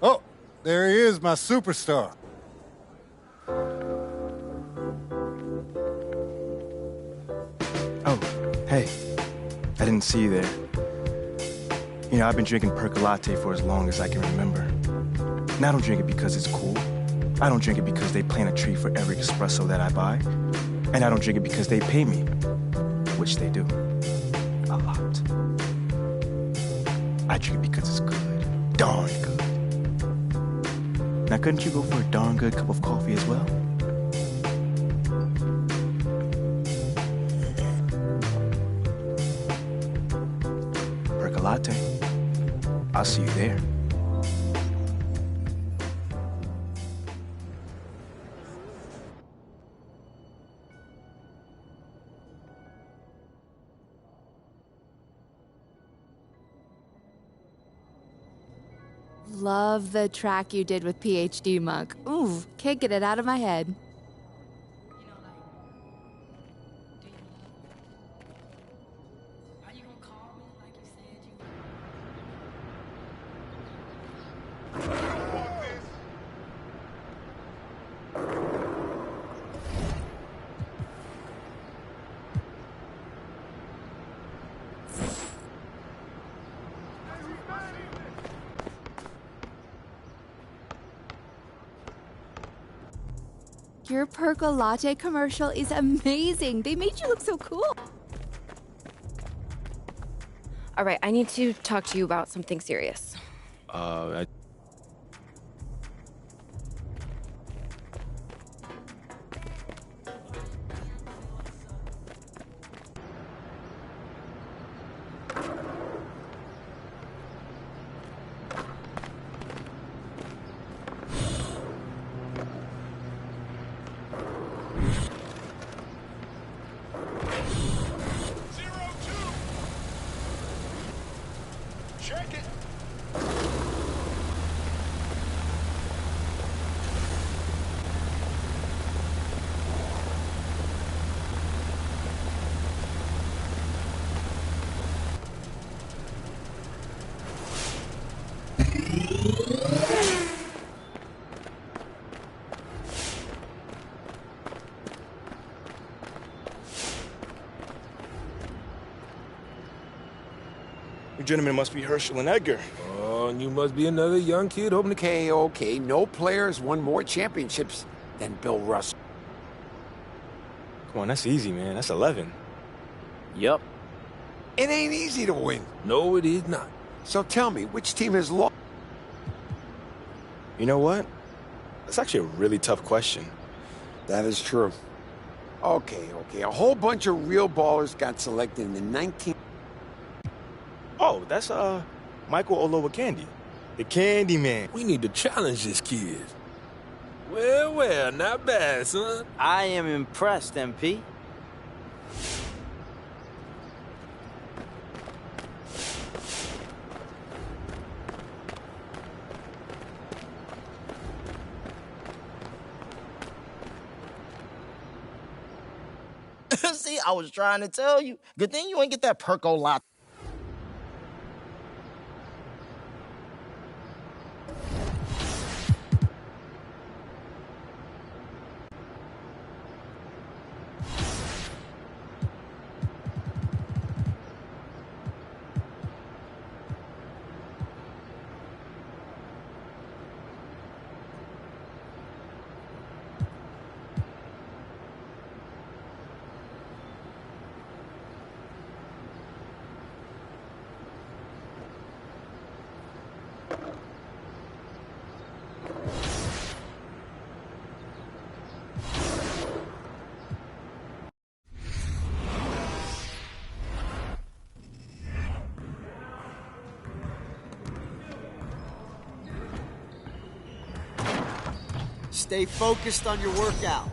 Oh, there he is, my superstar. Oh, hey. I didn't see you there. You know, I've been drinking percolate for as long as I can remember. And I don't drink it because it's cool. I don't drink it because they plant a tree for every espresso that I buy. And I don't drink it because they pay me, which they do. A lot. I drink it because it's good. Darn good. Now, couldn't you go for a darn good cup of coffee as well? Percolate. I'll see you there. Love the track you did with PhD Monk. Ooh, can't get it out of my head. Your Perco Latte commercial is amazing. They made you look so cool. All right, I need to talk to you about something serious. Check it. You gentlemen must be Herschel and Edgar. Oh, on, you must be another young kid hoping to... Okay. No player has won more championships than Bill Russell. Come on, that's easy, man. That's 11. Yep. It ain't easy to win. No, it is not. So tell me, which team has lost? You know what? That's actually a really tough question. That is true. Okay. A whole bunch of real ballers got selected in the 19... Oh, that's, Michael Olowokandi. The Candy Man. We need to challenge this kid. Well, not bad, son. I am impressed, MP. See, I was trying to tell you. Good thing you ain't get that percolatte. Stay focused on your workout.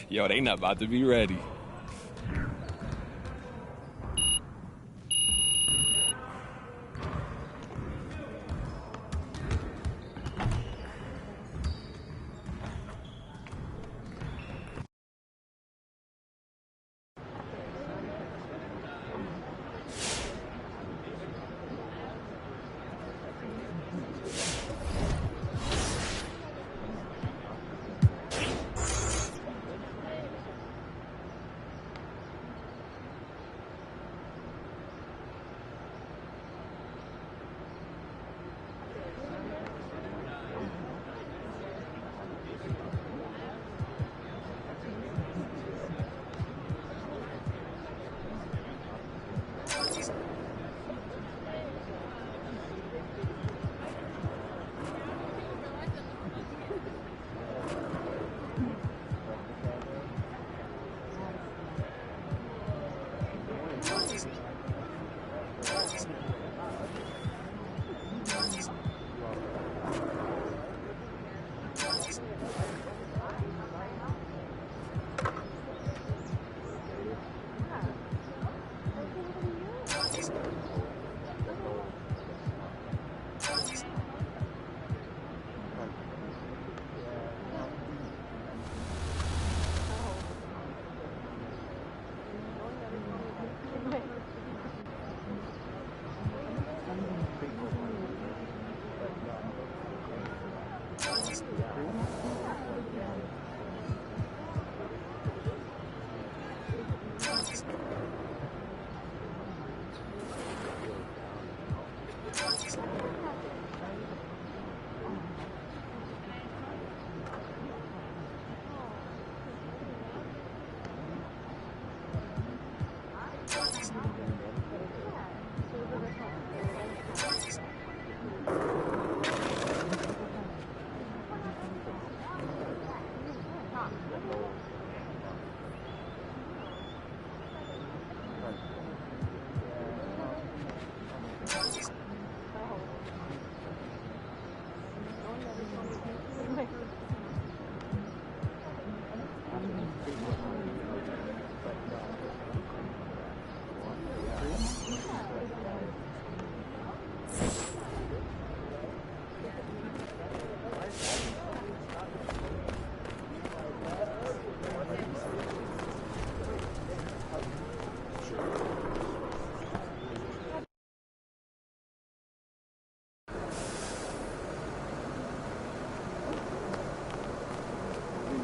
Yo, they not about to be ready.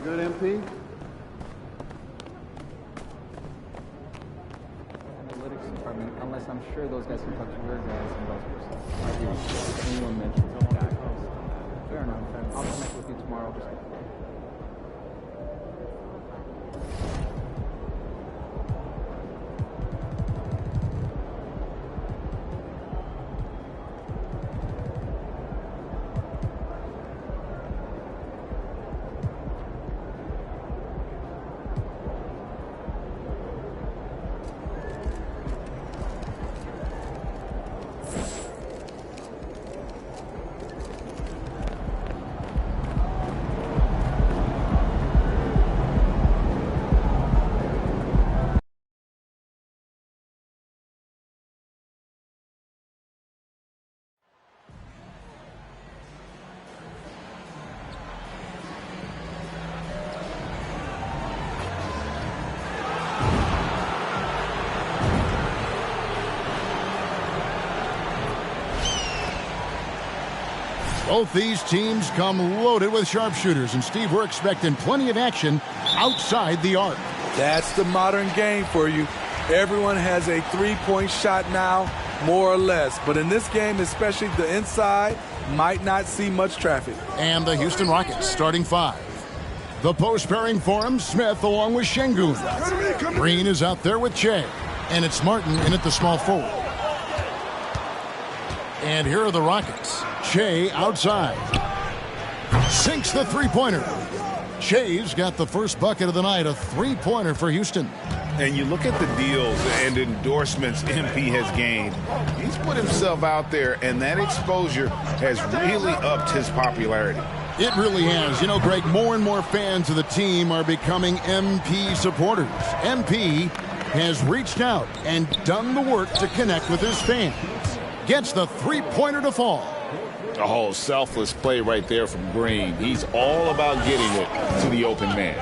Good, MP? Analytics department, unless I'm sure those guys can talk to your guys and vice versa. Anyone mentions that. Fair enough. I'll connect with you tomorrow. Both these teams come loaded with sharpshooters, and Steve, we're expecting plenty of action outside the arc. That's the modern game for you. Everyone has a three-point shot now, more or less. But in this game, especially the inside, might not see much traffic. And the Houston Rockets starting five. The post pairing for him, Smith along with Şengün. Green is out there with Che. And it's Martin in at the small forward. And here are the Rockets. Che outside. Sinks the three-pointer. Che's got the first bucket of the night, a three-pointer for Houston. And you look at the deals and endorsements MP has gained. He's put himself out there, and that exposure has really upped his popularity. It really has. You know, Greg, more and more fans of the team are becoming MP supporters. MP has reached out and done the work to connect with his fans. Gets the three-pointer to fall. Oh, selfless play right there from Green. He's all about getting it to the open man.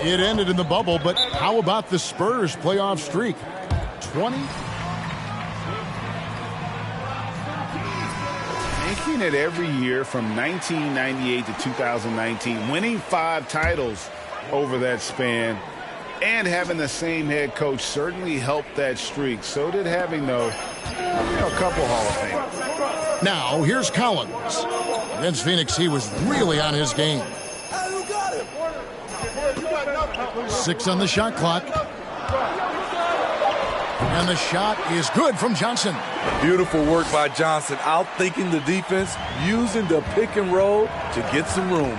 It ended in the bubble, but how about the Spurs playoff streak? 20. Making it every year from 1998 to 2019, winning 5 titles over that span, and having the same head coach certainly helped that streak. So did having, though, a couple Hall of Famers. Now, here's Collins. Against Phoenix, he was really on his game. 6 on the shot clock. And the shot is good from Johnson. Beautiful work by Johnson, outthinking the defense, using the pick and roll to get some room.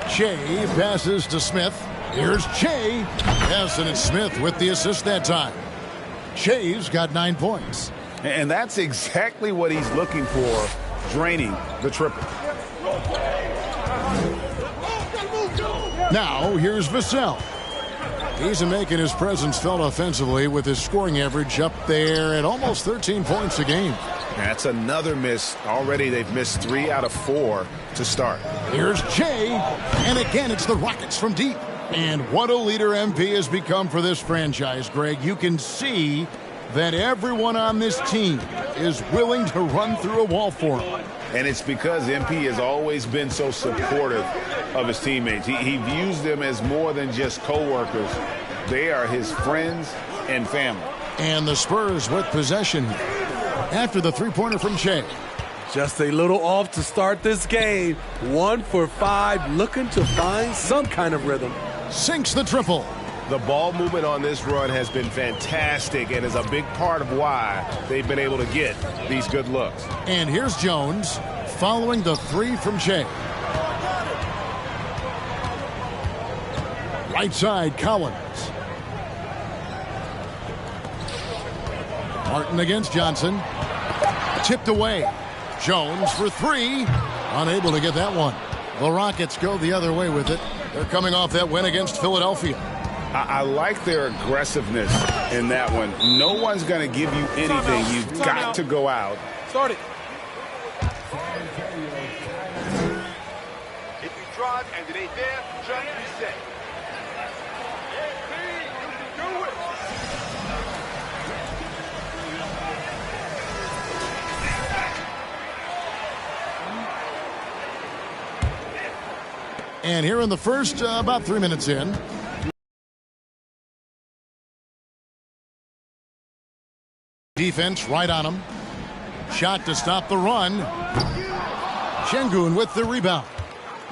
Shea passes to Smith. Here's Shea. Yes, and it's Smith with the assist that time. Shea's got 9 points. And that's exactly what he's looking for, draining the triple. Now, here's Vassell. He's making his presence felt offensively with his scoring average up there at almost 13 points a game. That's another miss. Already they've missed 3 out of 4 to start. Here's Shea, and again it's the Rockets from deep. And what a leader MP has become for this franchise, Greg. You can see that everyone on this team is willing to run through a wall for him. And it's because MP has always been so supportive of his teammates. He views them as more than just co-workers. They are his friends and family. And the Spurs with possession after the three-pointer from Shea. Just a little off to start this game. 1 for 5, looking to find some kind of rhythm. Sinks the triple. The ball movement on this run has been fantastic and is a big part of why they've been able to get these good looks. And here's Jones following the 3 from Shea. Right side, Collins. Martin against Johnson. Tipped away. Jones for 3. Unable to get that one. The Rockets go the other way with it. They're coming off that win against Philadelphia. I like their aggressiveness in that one. No one's going to give you anything. You've got to go out. Start it. If you drive and it ain't there, just reset. And here in the first, about 3 minutes in. Defense right on him. Shot to stop the run. Şengün with the rebound.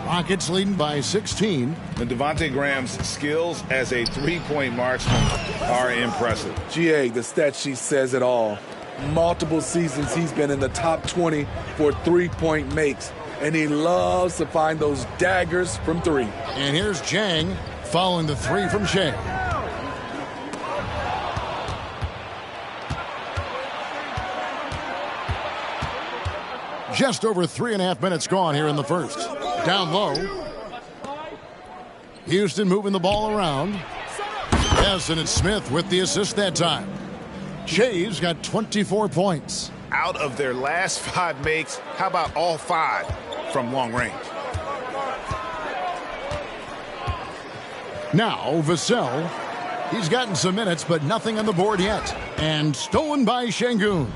Rockets leading by 16. And Devontae Graham's skills as a three-point marksman are impressive. GA, the stat sheet says it all. Multiple seasons he's been in the top 20 for three-point makes. And he loves to find those daggers from 3. And here's Jang following the 3 from Shea. Just over 3.5 minutes gone here in the first. Down low. Houston moving the ball around. Yes, and it's Smith with the assist that time. Shea's got 24 points. Out of their last 5 makes, how about all 5 from long range? Now, Vassell. He's gotten some minutes, but nothing on the board yet. And stolen by Şengün.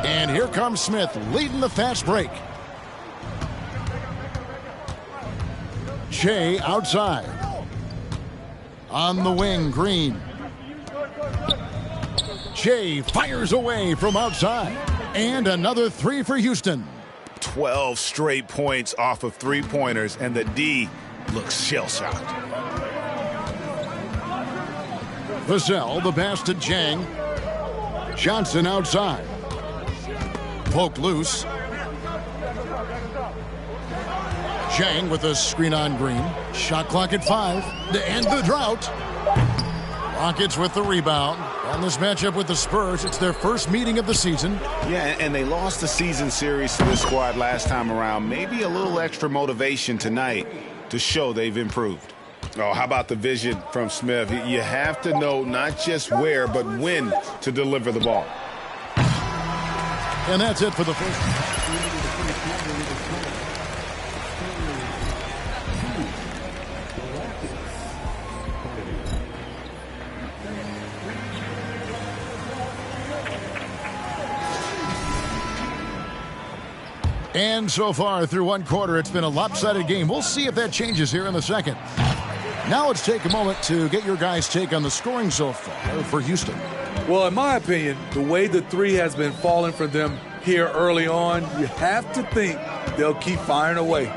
And here comes Smith leading the fast break. Shea outside. On the wing, Green. Shea fires away from outside. And another 3 for Houston. 12 straight points off of three-pointers, and the D looks shell-shocked. Vassell, the pass to Jang. Johnson outside. Poked loose. Jang with a screen on Green. Shot clock at 5 to end the drought. Rockets with the rebound. On this matchup with the Spurs, it's their first meeting of the season. Yeah, and they lost the season series to this squad last time around. Maybe a little extra motivation tonight to show they've improved. Oh, how about the vision from Smith? You have to know not just where, but when to deliver the ball. And that's it for the first. And so far through one quarter, it's been a lopsided game. We'll see if that changes here in the second. Now let's take a moment to get your guys' take on the scoring so far for Houston. Well, in my opinion, the way the three has been falling for them here early on, you have to think they'll keep firing away.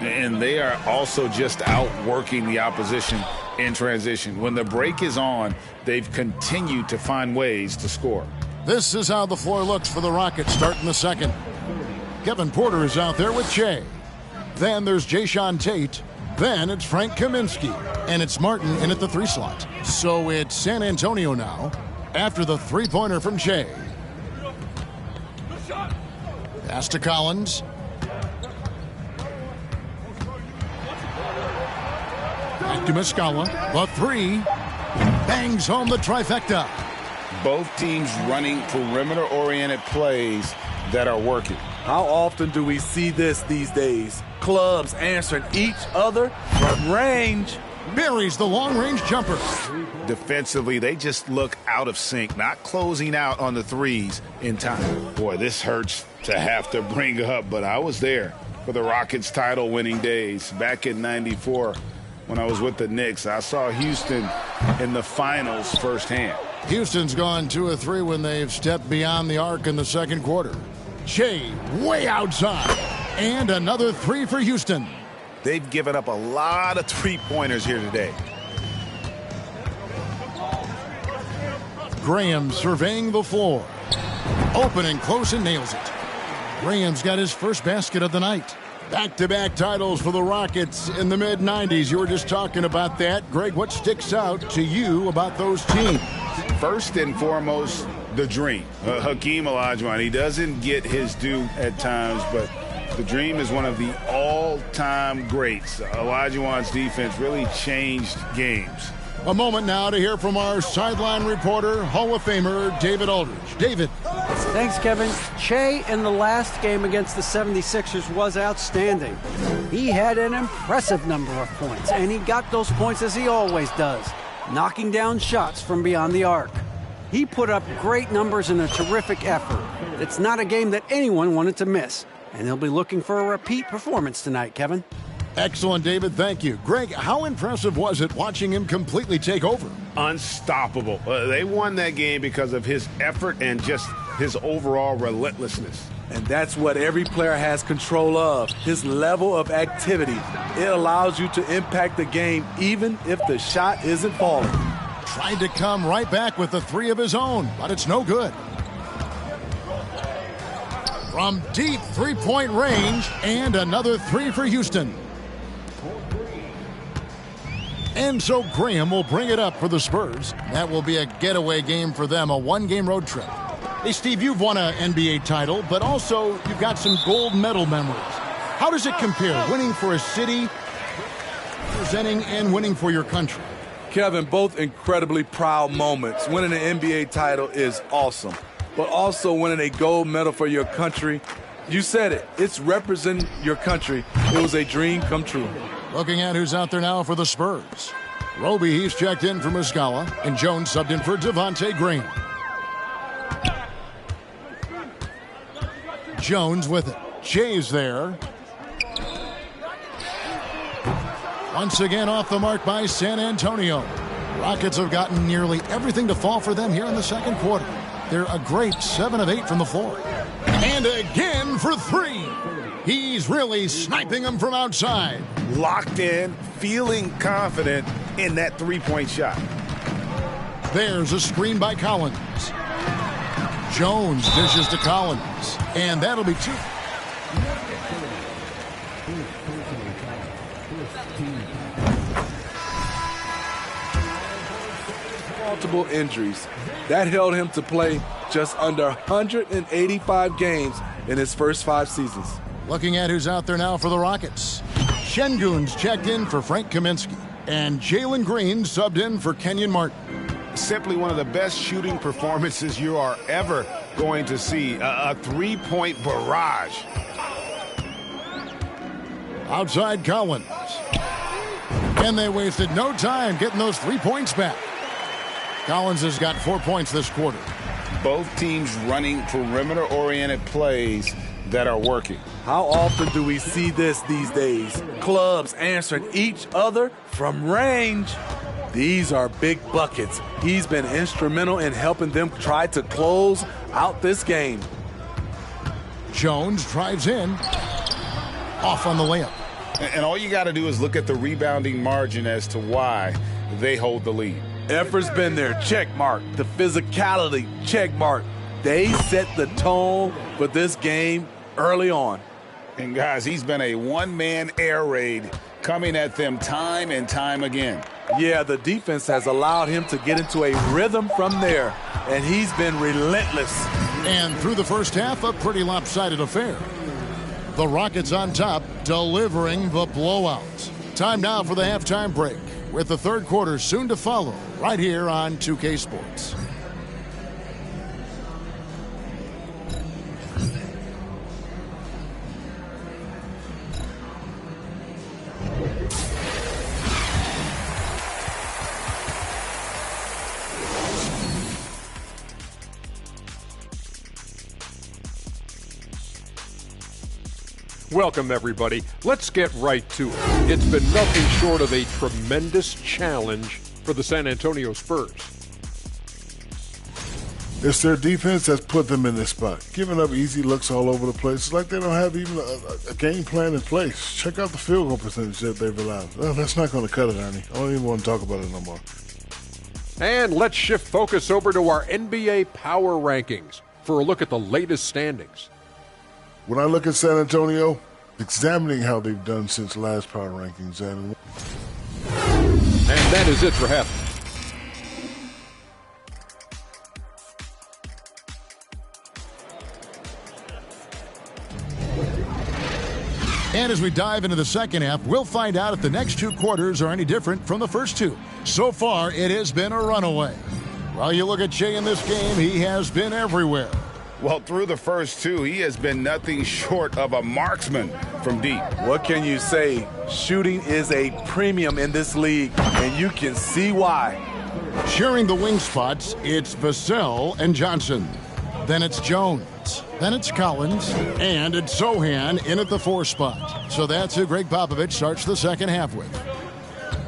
And they are also just outworking the opposition in transition. When the break is on, they've continued to find ways to score. This is how the floor looks for the Rockets starting the second. Kevin Porter is out there with Shea. Then there's Jayshawn Tate. Then it's Frank Kaminsky. And it's Martin in at the 3 slot. So it's San Antonio now after the three-pointer from Shea. Pass to Collins. Back to Muscala. The 3. Bangs home the trifecta. Both teams running perimeter-oriented plays that are working. How often do we see this these days? Clubs answering each other from range. Buries the long-range jumper. Defensively, they just look out of sync, not closing out on the threes in time. Boy, this hurts to have to bring up, but I was there for the Rockets' title-winning days. Back in '94, when I was with the Knicks, I saw Houston in the finals firsthand. Houston's gone 2 of 3 when they've stepped beyond the arc in the second quarter. Shea way outside. And another 3 for Houston. They've given up a lot of three-pointers here today. Graham surveying the floor. Open and close and nails it. Graham's got his first basket of the night. Back-to-back titles for the Rockets in the mid-'90s. You were just talking about that. Greg, what sticks out to you about those teams? First and foremost, the dream. Hakeem Olajuwon, he doesn't get his due at times, but the dream is one of the all-time greats. Olajuwon's defense really changed games. A moment now to hear from our sideline reporter, Hall of Famer David Aldridge. David. Thanks, Kevin. Shea in the last game against the 76ers was outstanding. He had an impressive number of points, and he got those points as he always does, knocking down shots from beyond the arc. He put up great numbers in a terrific effort. It's not a game that anyone wanted to miss, and they'll be looking for a repeat performance tonight, Kevin. Excellent, David. Thank you. Greg, how impressive was it watching him completely take over? Unstoppable. They won that game because of his effort and just his overall relentlessness. And that's what every player has control of, his level of activity. It allows you to impact the game even if the shot isn't falling. Tried to come right back with the 3 of his own, but it's no good. From deep three-point range, and another 3 for Houston. And so Graham will bring it up for the Spurs. That will be a getaway game for them, a 1-game road trip. Hey, Steve, you've won an NBA title, but also you've got some gold medal memories. How does it compare, winning for a city, representing, and winning for your country? Kevin, both incredibly proud moments. Winning an NBA title is awesome, but also winning a gold medal for your country, you said it, it's representing your country. It was a dream come true. Looking at who's out there now for the Spurs. Roby, he's checked in for Muscala, and Jones subbed in for Devontae Graham. Jones with it. Shea's there. Once again off the mark by San Antonio. Rockets have gotten nearly everything to fall for them here in the second quarter. They're a great 7 of 8 from the floor. And again for 3. He's really sniping them from outside. Locked in, feeling confident in that three-point shot. There's a screen by Collins. Jones dishes to Collins. And that'll be 2. multiple injuries. That held him to play just under 185 games in his first 5 seasons. Looking at who's out there now for the Rockets. Şengün's checked in for Frank Kaminsky. And Jalen Green subbed in for Kenyon Martin. Simply one of the best shooting performances you are ever going to see. A three-point barrage. Outside Collins. And they wasted no time getting those 3 points back. Collins has got 4 points this quarter. Both teams running perimeter-oriented plays that are working. How often do we see this these days? Clubs answering each other from range. These are big buckets. He's been instrumental in helping them try to close out this game. Jones drives in. Off on the layup. And all you got to do is look at the rebounding margin as to why they hold the lead. Effort's been there, check mark. The physicality, check mark. They set the tone for this game early on. And guys, he's been a one-man air raid coming at them time and time again. Yeah, the defense has allowed him to get into a rhythm from there, and he's been relentless. And through the first half, a pretty lopsided affair. The Rockets on top, delivering the blowout. Time now for the halftime break, with the third quarter soon to follow, right here on 2K Sports. Welcome, everybody. Let's get right to it. It's been nothing short of a tremendous challenge for the San Antonio Spurs. It's their defense that's put them in this spot, giving up easy looks all over the place. It's like they don't have even a game plan in place. Check out the field goal percentage that they've allowed. Oh, that's not going to cut it, Ernie. I don't even want to talk about it no more. And let's shift focus over to our NBA power rankings for a look at the latest standings. When I look at San Antonio, examining how they've done since last power rankings, and that is it for half. And as we dive into the second half, we'll find out if the next 2 quarters are any different from the first 2. So far, it has been a runaway. While you look at Shea in this game, he has been everywhere. Well, through the first 2, he has been nothing short of a marksman from deep. What can you say? Shooting is a premium in this league, and you can see why. Sharing the wing spots, it's Vassell and Johnson. Then it's Jones. Then it's Collins. And it's Sohan in at the 4 spot. So that's who Greg Popovich starts the second half with.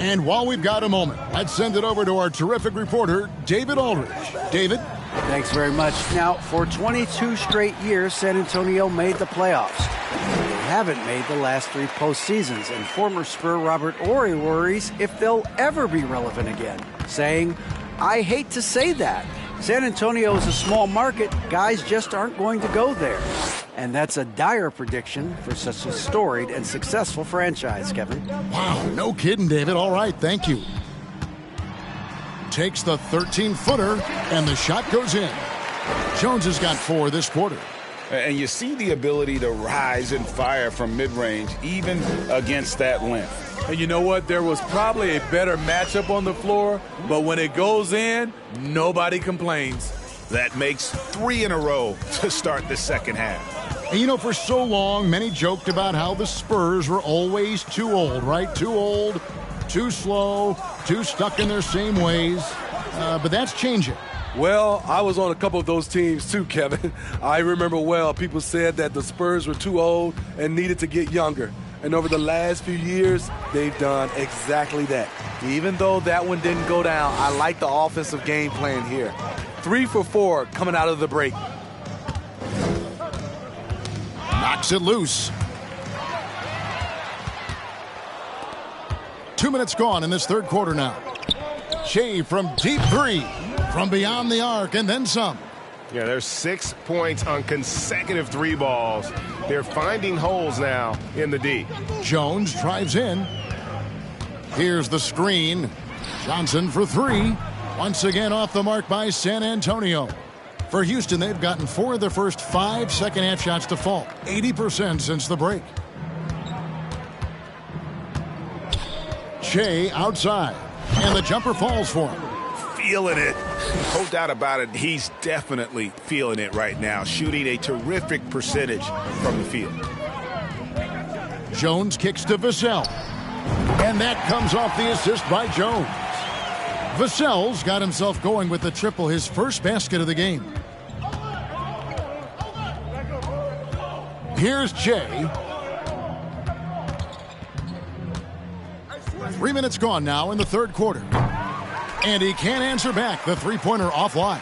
And while we've got a moment, let's send it over to our terrific reporter, David Aldridge. David? Thanks very much. Now, for 22 straight years, San Antonio made the playoffs. They haven't made the last 3 postseasons, and former Spur Robert Horry worries if they'll ever be relevant again, saying, I hate to say that. San Antonio is a small market. Guys just aren't going to go there. And that's a dire prediction for such a storied and successful franchise, Kevin. Wow, no kidding, David. All right, thank you. Takes the 13-footer, and the shot goes in. Jones has got 4 this quarter. And you see the ability to rise and fire from mid-range, even against that length. And you know what? There was probably a better matchup on the floor, but when it goes in, nobody complains. That makes 3 in a row to start the second half. And you know, for so long, many joked about how the Spurs were always too old, right? Too old, too slow, too stuck in their same ways. But that's changing. Well, I was on a couple of those teams too, Kevin. I remember well, people said that the Spurs were too old and needed to get younger. And over the last few years, they've done exactly that. Even though that one didn't go down, I like the offensive game plan here. 3 for 4 coming out of the break. Knocks it loose. 2 minutes gone in this third quarter now. Shea from deep 3, from beyond the arc, and then some. Yeah, there's 6 points on consecutive 3 balls. They're finding holes now in the D. Jones drives in. Here's the screen. Johnson for 3. Once again off the mark by San Antonio. For Houston, they've gotten 4 of their first 5 second-half shots to fall. 80% since the break. Shea outside. And the jumper falls for him. Feeling it. No doubt about it. He's definitely feeling it right now. Shooting a terrific percentage from the field. Jones kicks to Vassell. And that comes off the assist by Jones. Vassell's got himself going with the triple, his first basket of the game. Here's Jay. 3 minutes gone now in the third quarter. And he can't answer back. The three-pointer offline.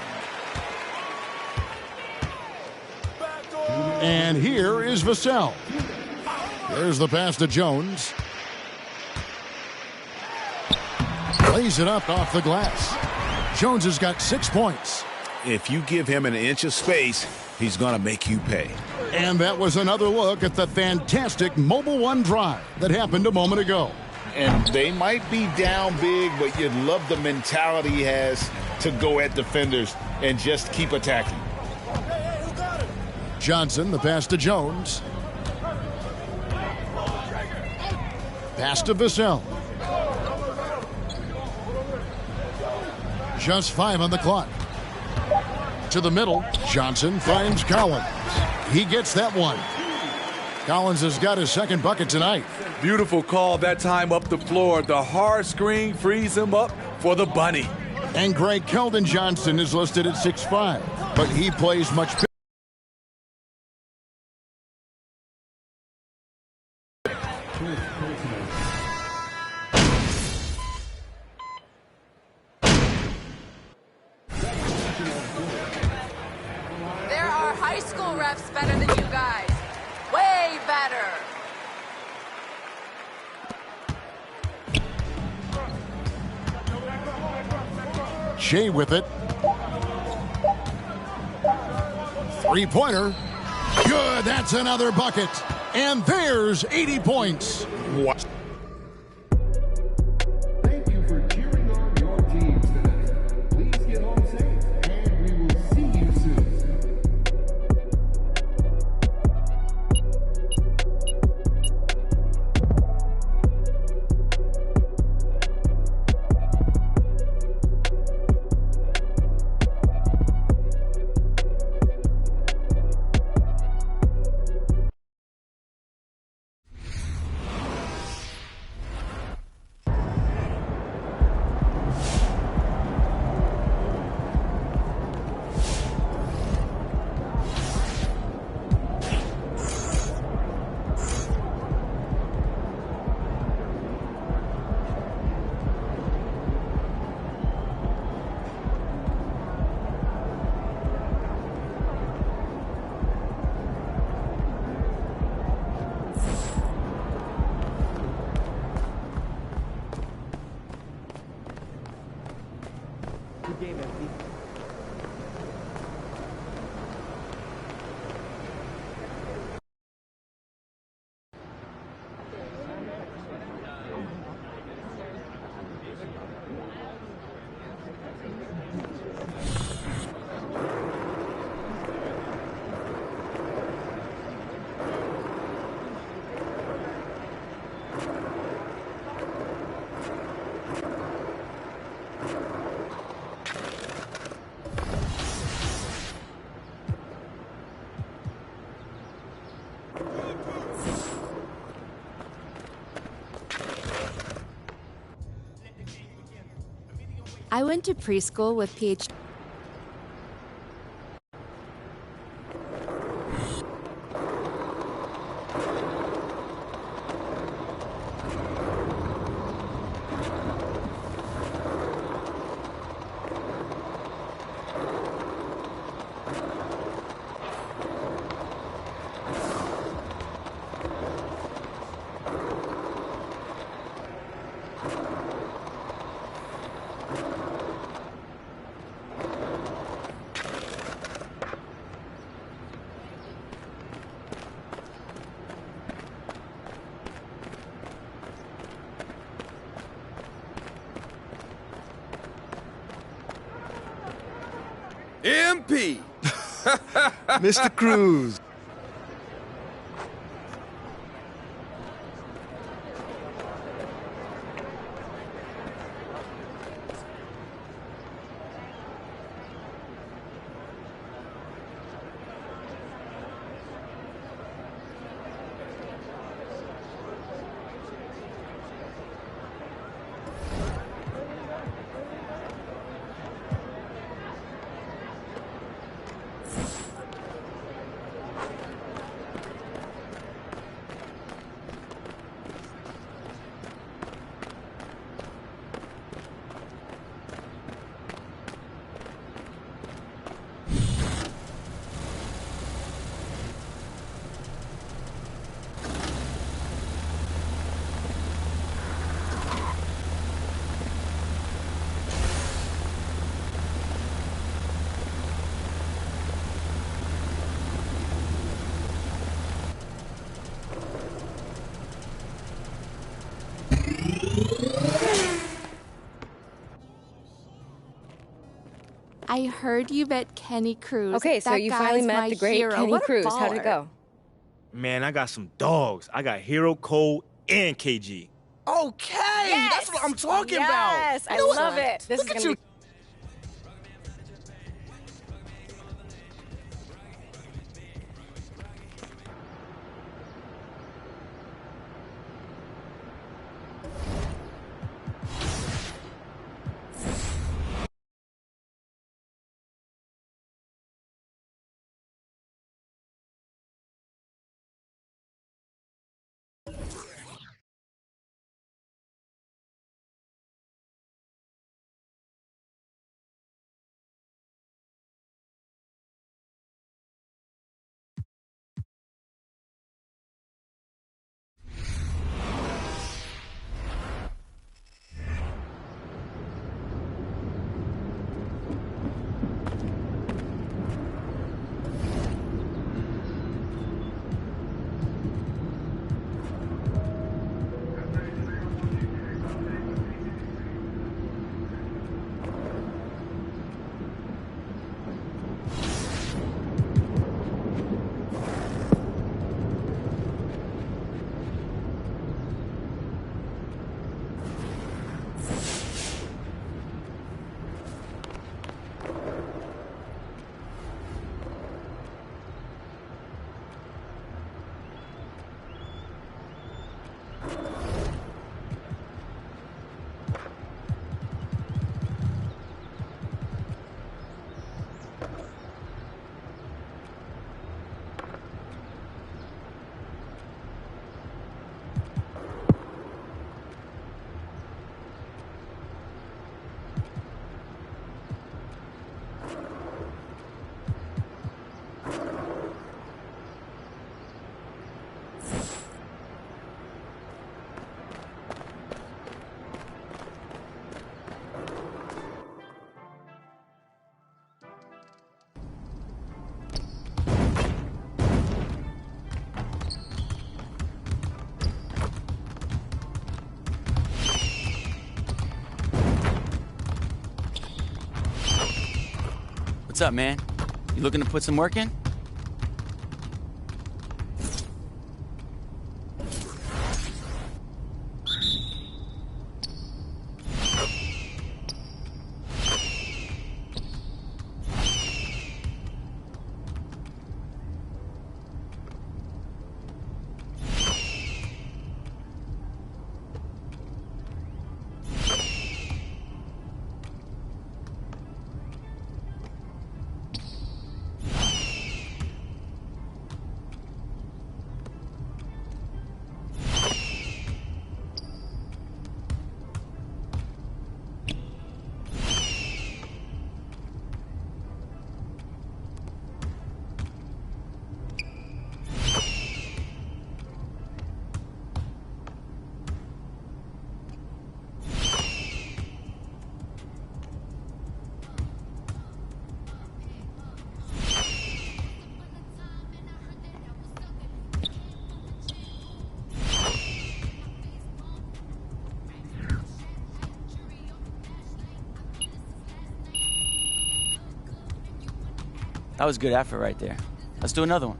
And here is Vassell. There's the pass to Jones. Lays it up off the glass. Jones has got 6 points. If you give him an inch of space, he's going to make you pay. And that was another look at the fantastic Mobile One drive that happened a moment ago. And they might be down big, but you love the mentality he has to go at defenders and just keep attacking. Johnson, the pass to Jones. Pass to Vassell. Just 5 on the clock. To the middle, Johnson finds Collins. He gets that one. Collins has got his second bucket tonight. Beautiful call that time up the floor. The hard screen frees him up for the bunny. And Greg Keldon Johnson is listed at 6'5", but he plays much better. There are high school refs better than you guys. Way better. Shea with it. Three-pointer. Good, that's another bucket. And there's 80 points. What? Thank you for cheering on your teams tonight. Please get home safe, and we will see you soon. Good game, MP. I went to preschool with PhD. MVP. Mr. Cruz. I heard you bet Kenny Cruz. Okay, so That you guy's finally met my the great hero. Kenny What a Cruz. How'd it baller. go? Man, I got some dogs. I got Hero, Cole, and KG. Okay, that's what I'm talking about. Yes, I You know what? love it. This Look is at gonna you. be. What's up, man? You looking to put some work in? That was good effort right there. Let's do another one.